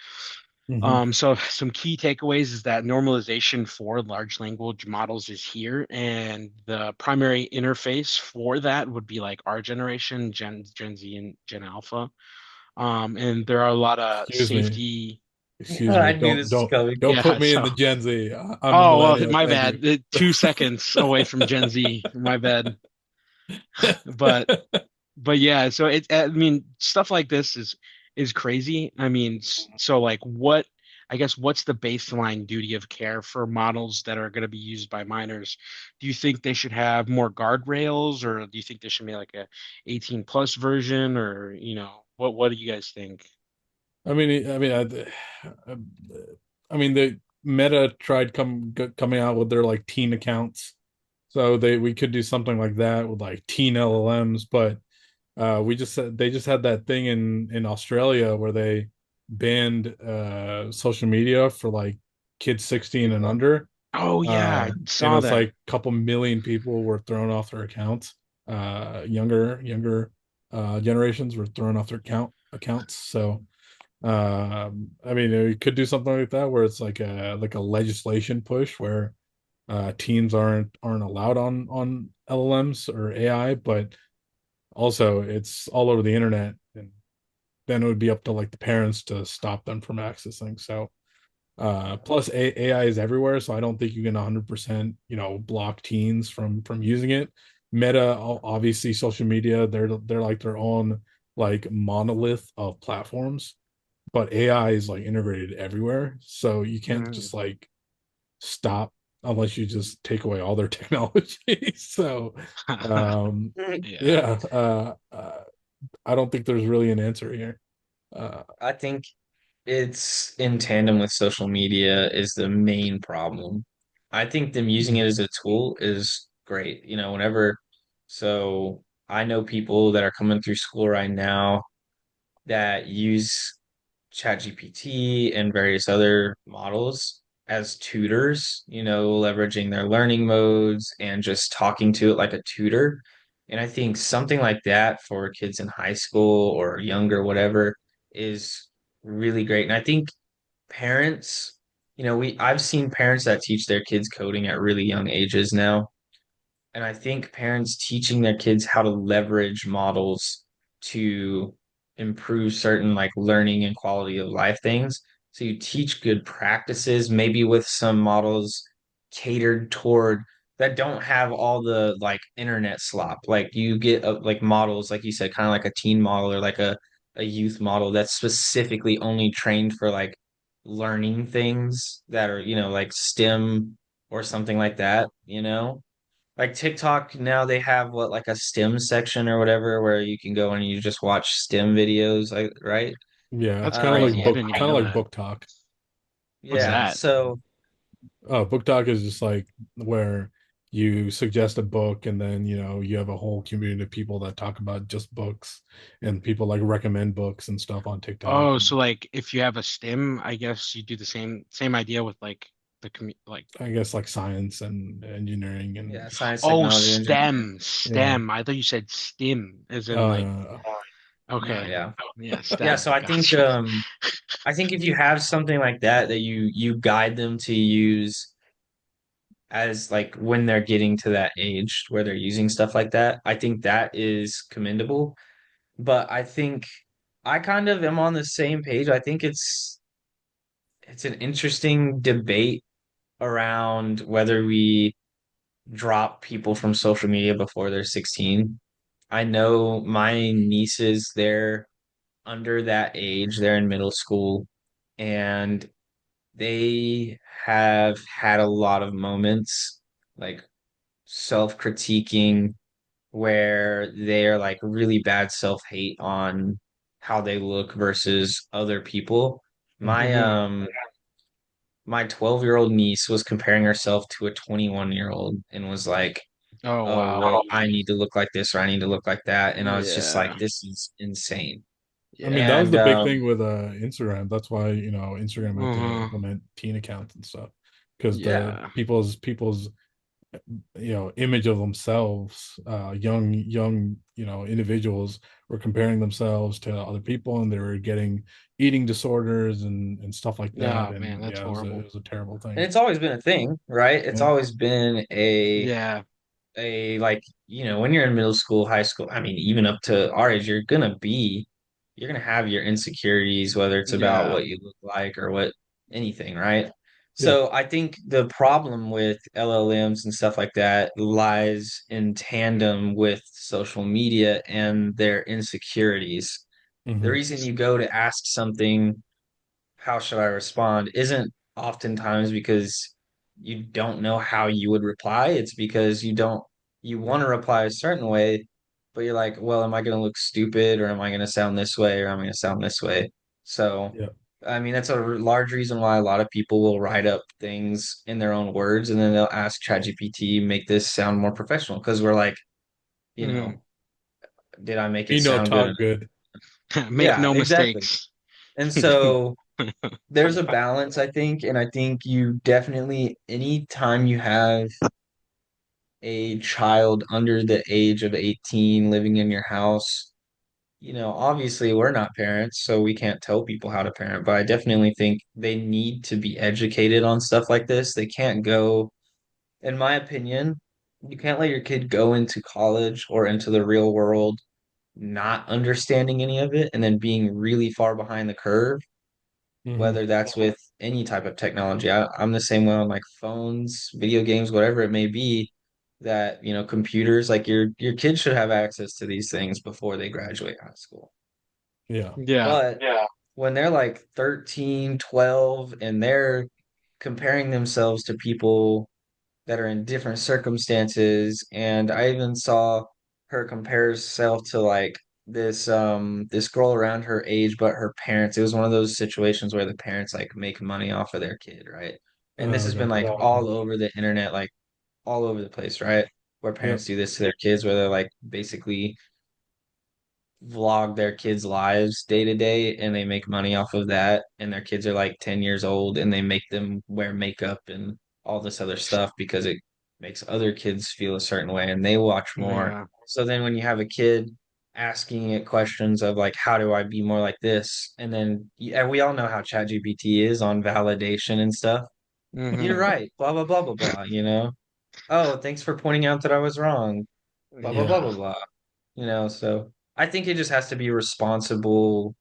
Hmm. So some key takeaways is that normalization for large language models is here, and the primary interface for that would be like our generation, Gen Z, and Gen Alpha. And there are a lot of Excuse me. safety. Excuse me. I knew this was coming. Don't put Yeah. me in So, the Gen Z. I'm a oh well, millennial. my Thank you. bad. 2 seconds away from Gen Z. My bad. But yeah, so I mean, stuff like this is crazy. I mean, so like, I guess what's the baseline duty of care for models that are going to be used by minors? Do you think they should have more guardrails, or do you think there should be like a 18 plus version, or what do you guys think? I mean, I, I mean, the Meta tried coming out with their like teen accounts, so we could do something like that with like teen LLMs. But they just had that thing in Australia where they banned social media for like kids 16 and under. Oh yeah, I And saw it's that. like a couple million people were thrown off their accounts. Younger generations were thrown off their accounts. So I mean, we could do something like that where it's like a legislation push where teens aren't allowed on LLMs or AI, but also it's all over the internet, and then it would be up to like the parents to stop them from accessing. So plus AI is everywhere, so I don't think you can 100% block teens from using it. Meta, obviously, social media, they're like their own like monolith of platforms, but AI is like integrated everywhere, so you can't Mm. just like stop unless you just take away all their technology. So Yeah. yeah, I don't think there's really an answer here. uh I think it's in tandem with social media is the main problem. I think them using it as a tool is great. So I know people that are coming through school right now that use ChatGPT and various other models, as tutors, leveraging their learning modes and just talking to it like a tutor. And I think something like that for kids in high school or younger, whatever, is really great. And I think parents, I've seen parents that teach their kids coding at really young ages now. And I think parents teaching their kids how to leverage models to improve certain like learning and quality of life things. So you teach good practices, maybe with some models catered toward that don't have all the like internet slop. Like you get like models, like you said, kind of like a teen model or like a youth model that's specifically only trained for like learning things that are, like STEM or something like that. Like TikTok now they have what like a STEM section or whatever where you can go and you just watch STEM videos, like right? Yeah, it's That's kind of like crazy. I Um, didn't even kind of know like that. book talk. What's yeah. that? So Book talk is just like where you suggest a book and then, you have a whole community of people that talk about just books and people like recommend books and stuff on TikTok. Oh, And so like if you have a STEM, I guess you do the same idea with like the like I guess like science and engineering yeah, and science, oh, technology, engineering. yeah. STEM. I thought you said STEM as in like Uh, No, okay. yeah. Yeah, Yeah, STEM. so Gotcha. I think if you have something like that you guide them to use as like when they're getting to that age where they're using stuff like that, I think that is commendable. But I think I kind of am on the same page. I think it's an interesting debate around whether we drop people from social media before they're 16. I know my nieces, they're under that age, they're in middle school, and they have had a lot of moments like self-critiquing where they're like really bad self-hate on how they look versus other people. My mhm. um my 12-year-old niece was comparing herself to a 21-year-old and was like, Oh "Oh, wow. well, I need to look like this or I need to look like that." And I was just like, Yeah. "This is insane." I mean, that Yeah. was And the big thing with Instagram. That's why, Instagram had to Uh-huh. implement teen accounts and stuff because the Yeah. people's image of themselves, young individuals were comparing themselves to other people and they were getting eating disorders and stuff like that. Yeah, man, And that's yeah, it horrible. was a terrible and thing. it's always been a thing, right? It's Yeah, always been Yeah. a like, when you're in middle school, high school, I mean, even up to our age, you're gonna have your insecurities, whether it's about Yeah. what you look like or what anything, right? yeah. So I think the problem with LLMs and stuff like that lies in tandem with social media and their insecurities. The Hmm. reason you go to ask something, how should I respond, isn't oftentimes because you don't know how you would reply. It's because you want to reply a certain way, but you're like, well, am I going to look stupid or am I going to sound this way or am I going to sound this way? So, Yeah. I mean, that's a large reason why a lot of people will write up things in their own words and then they'll ask ChatGPT, make this sound more professional. Because we're like, you Hmm. know, did I make it sound good Talk enough? good. Make Yeah, no exactly. mistakes. And so there's a balance, I think, and I think you definitely, anytime you have a child under the age of 18 living in your house, obviously we're not parents, so we can't tell people how to parent, but I definitely think they need to be educated on stuff like this. They can't go, in my opinion, you can't let your kid go into college or into the real world not understanding any of it and then being really far behind the curve, Hmm. whether that's with any type of technology. I'm the same way on like phones, video games, whatever it may be, that, computers, like your kids should have access to these things before they graduate high school. Yeah. Yeah. But when they're like 13, 12, and they're comparing themselves to people that are in different circumstances. And I even saw her compare herself to like this girl around her age, but her parents. It was one of those situations where the parents like make money off of their kid, right? And this has been Okay. like all over the internet, like all over the place, right? Where Yeah. parents do this to their kids, where they're like basically vlog their kids' lives day to day and they make money off of that. And their kids are like 10 years old and they make them wear makeup and all this other stuff because it makes other kids feel a certain way and they watch more. Yeah. So then when you have a kid asking it questions of like, how do I be more like this? And then, yeah, we all know how ChatGPT is on validation and stuff. You're Hmm. right, blah, blah, blah, blah, blah, you know? Oh, thanks for pointing out that I was wrong, blah, blah, blah, Yeah. blah, blah. So I think it just has to be responsible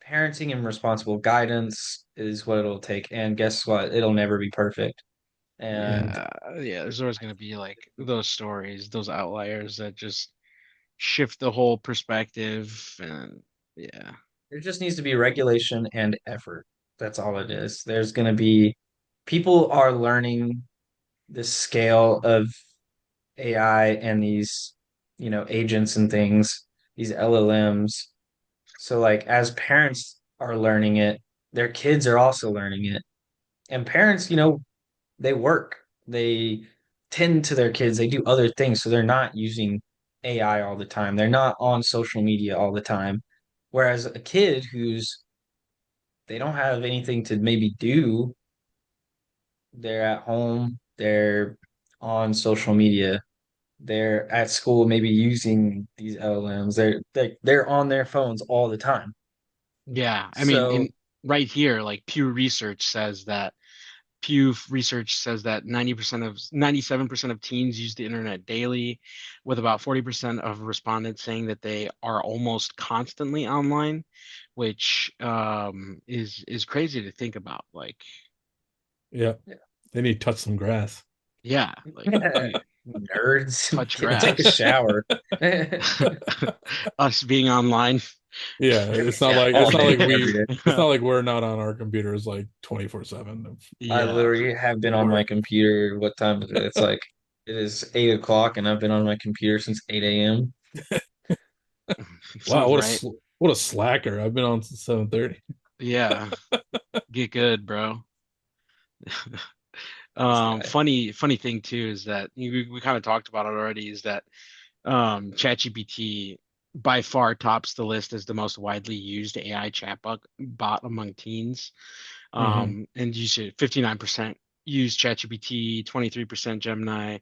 parenting and responsible guidance is what it'll take. And guess what? It'll never be perfect. And Yeah. Yeah. There's always going to be like those stories, those outliers that just shift the whole perspective. And yeah. there just needs to be regulation and effort. That's all it is. There's going to be people are learning the scale of AI and these, agents and things, these LLMs. So like as parents are learning it, their kids are also learning it. And parents, they work. They tend to their kids. They do other things. So they're not using AI all the time. They're not on social media all the time. Whereas a kid who's they don't have anything to maybe do, they're at home, they're on social media, they're at school maybe using these LLMs. They're on their phones all the time. Yeah. I mean, So right here, like Pew Research says that 97% of teens use the internet daily, with about 40% of respondents saying that they are almost constantly online, which is crazy to think about. Like, Yeah. They need to touch some grass. yeah, like nerds touch can take a grass. shower. Us being online. Yeah, Yeah, all day, every day. it's not like we're not on our computers like 24/7. I Yeah. literally have been on my Work. computer. What time is it? It's like it is 8 o'clock, and I've been on my computer since 8 a.m. Wow, Right. what a slacker. I've been on since 7:30. Yeah. Get good, bro. This guy. Funny thing too is that we kind of talked about it already, is that ChatGPT by far tops the list as the most widely used AI chatbot bot among teens. Hmm. And you see 59% use ChatGPT, 23% Gemini,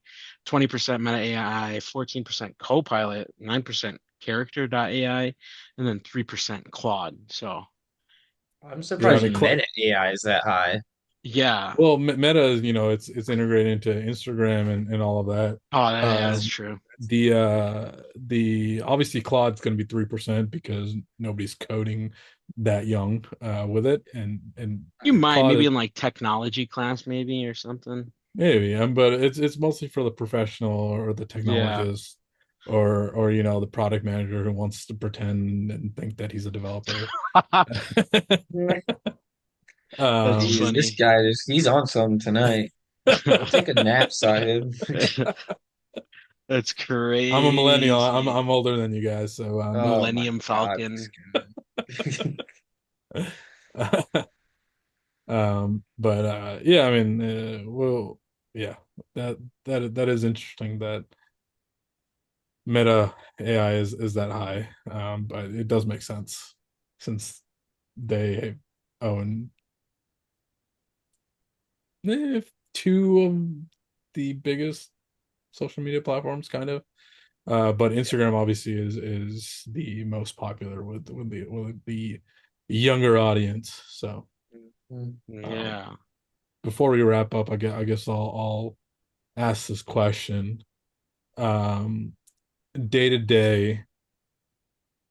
20% Meta AI, 14% Copilot, 9% Character.ai, and then 3% Claude. So I'm Yeah, I surprised mean, Meta AI is that high. yeah. well, Meta, it's integrated into Instagram and all of that. Oh, yeah, that's Um, true. the obviously Claude's going to be 3% because nobody's coding that young with it, and You might Claude maybe is in like technology class maybe or something. maybe, but it's mostly for the professional or the Yeah. technologist or the product manager who wants to pretend and think that he's a developer. That's Jeez, um, this funny. guy he's on something tonight. Go take a nap, Sahib. That's I'm a millennial. crazy. I'm older than you guys, so Oh my Millennium God, this Falcon. guy. but yeah, I mean, well, yeah, that is interesting that Meta AI is that high. But it does make sense since they own two of the biggest social media platforms, kind of. But Instagram obviously is the most popular with the younger audience. So um, Yeah. before we wrap up, I guess I'll ask this question. Um, Day to day,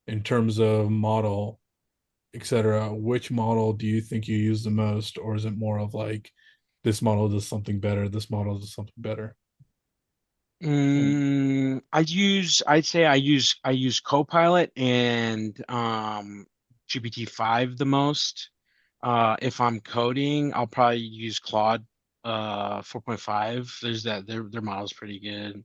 in terms of model, etc., which model do you think you use the most, or is it more of like this model does something better, this model does something better? I'd say I use Copilot and GPT-5 the most. If I'm coding, I'll probably use Claude 4.5. There's that their model's pretty good.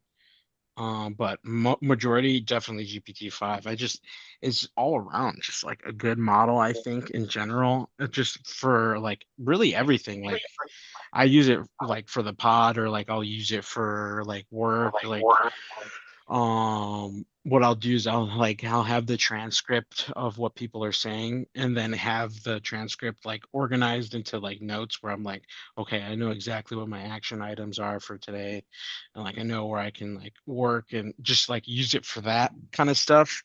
But mo majority definitely GPT-5. It's all around just like a good model, I think, in general. Just for like really everything. Like I use it like for the pod, or like I'll use it for like work, like What I'll do is I'll have the transcript of what people are saying and then have the transcript like organized into like notes where I'm like, okay, I know exactly what my action items are for today, and like I know where I can like work and just like use it for that kind of stuff.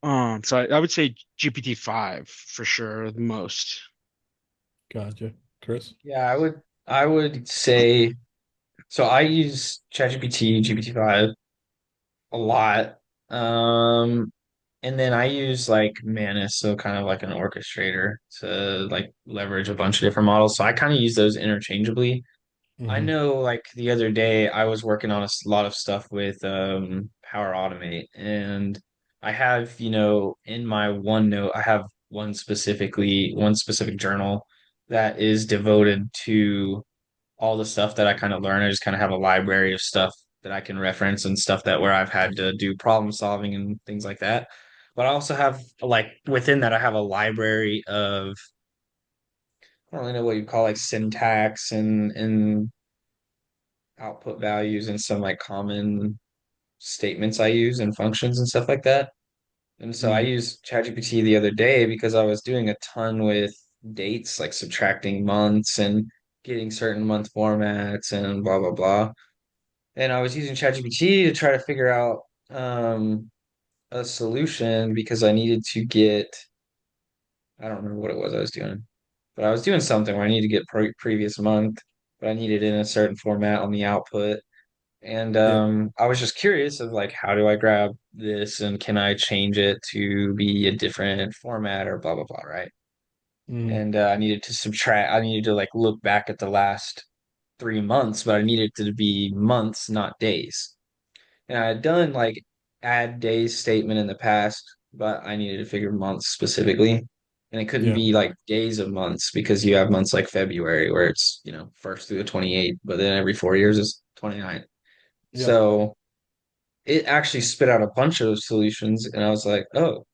So I would say GPT-5 for sure the most. Gotcha. Chris? Yeah, I would say so. I use ChatGPT, GPT-5 a lot. Um, and then I use like Manus, so kind of like an orchestrator to like leverage a bunch of different models. So I kind of use those interchangeably. I Hmm. know like the other day I was working on a lot of stuff with Power Automate, and I have, in my OneNote, I have one specific journal that is devoted to all the stuff that I kind of learn. I just kind of have a library of stuff that I can reference and stuff that where I've had to do problem solving and things like that. But I also have like within that I have a library of I don't really know what you call like syntax and output values and some like common statements I use and functions and stuff like that. And so I Mm. used ChatGPT the other day because I was doing a ton with dates, like subtracting months and getting certain month formats and blah blah blah. And I was using ChatGPT to try to figure out a solution because I needed to get I don't remember what it was I was doing, but I was doing something where I needed to get previous month, but I needed it in a certain format on the output. And Yeah. I was just curious of like, how do I grab this and can I change it to be a different format or blah blah blah, right? Mm. And I needed to subtract. I needed to like look back at the last 3 months, but I needed it to be months, not days. And I had done like add days statement in the past, but I needed to figure months specifically. And it couldn't Yeah. be like days of months because you have months like February where it's, first through the 28th, but then every 4 years is 29. Yep. So it actually spit out a bunch of solutions, and I was like, oh,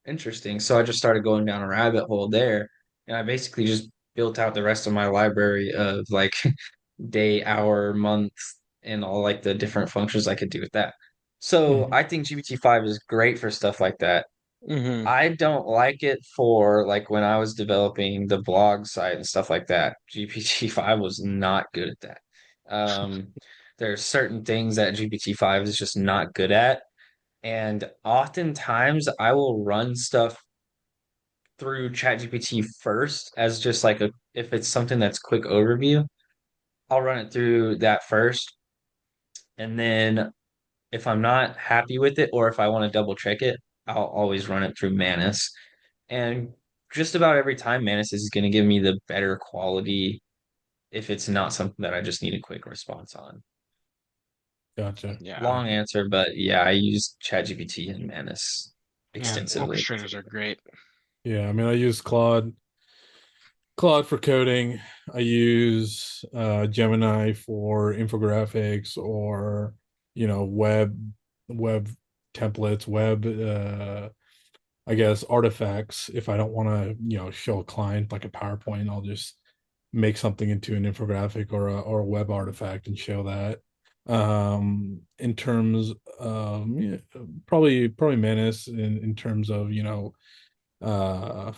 interesting. So I just started going down a rabbit hole there, and I basically just built out the rest of my library of like day, hour, month, and all like the different functions I could do with that. So Hmm. I think GPT-5 is great for stuff like that. Hmm. I don't like it for like when I was developing the blog site and stuff like that. GPT-5 was not good at that. Um, there's certain things that GPT-5 is just not good at. And oftentimes I will run stuff through ChatGPT first as just like if it's something that's quick overview, I'll run it through that first. And then if I'm not happy with it or if I want to double check it, I'll always run it through Manus. And just about every time Manus is going to give me the better quality if it's not something that I just need a quick response on. Gotcha. Yeah. Long answer, but yeah, I use ChatGPT and Manus And extensively. orchestrators are great. Yeah. I mean, I use Claude for coding. I use Gemini for infographics or web templates, web I guess artifacts. If I don't want to show a client like a PowerPoint, I'll just make something into an infographic or a web artifact and show that. In terms of yeah, probably Menace in terms of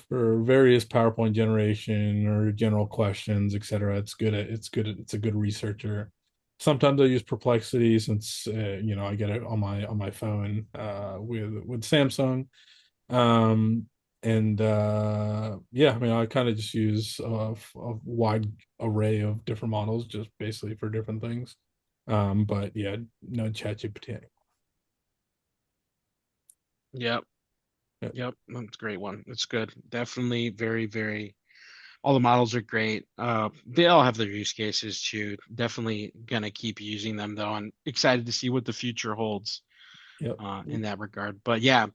for various PowerPoint generation or general questions, etc. It's a good researcher. Sometimes I use Perplexity since I get it on my phone with Samsung. Um, and yeah, I mean, I kind of just use a wide array of different models, just basically for different things. But yeah, no ChatGPT. Yep. Yeah, Yep. That's a great one. It's good. Definitely very, very, all the models are great. They all have their use cases too. Definitely gonna keep using them though. I'm excited to see what the future holds yep, in that regard. But yeah,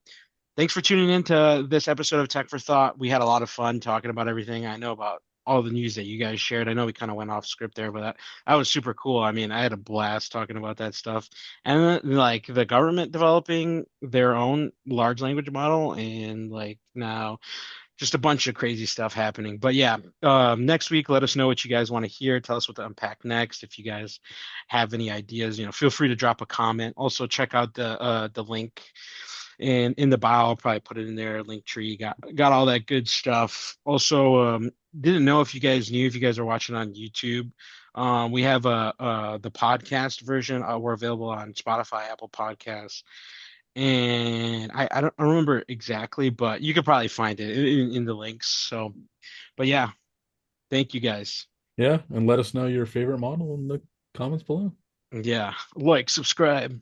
thanks for tuning in to this episode of Tech for Thought. We had a lot of fun talking about everything. I know about all the news that you guys shared. I know we kind of went off script there, but that was super cool. I mean, I had a blast talking about that stuff. And like the government developing their own large language model and like now just a bunch of crazy stuff happening. But yeah, next week, let us know what you guys want to hear. Tell us what to unpack next. If you guys have any ideas, feel free to drop a comment. Also, check out the link in the bio. I'll probably put it in there. Link tree got all that good stuff. Also, didn't know if you guys knew, if you guys are watching on YouTube. We have the podcast version. We're available on Spotify, Apple Podcasts, and I don't remember exactly, but you could probably find it in the links. So, but yeah, thank you guys. Yeah, and let us know your favorite model in the comments below. Yeah, like, subscribe.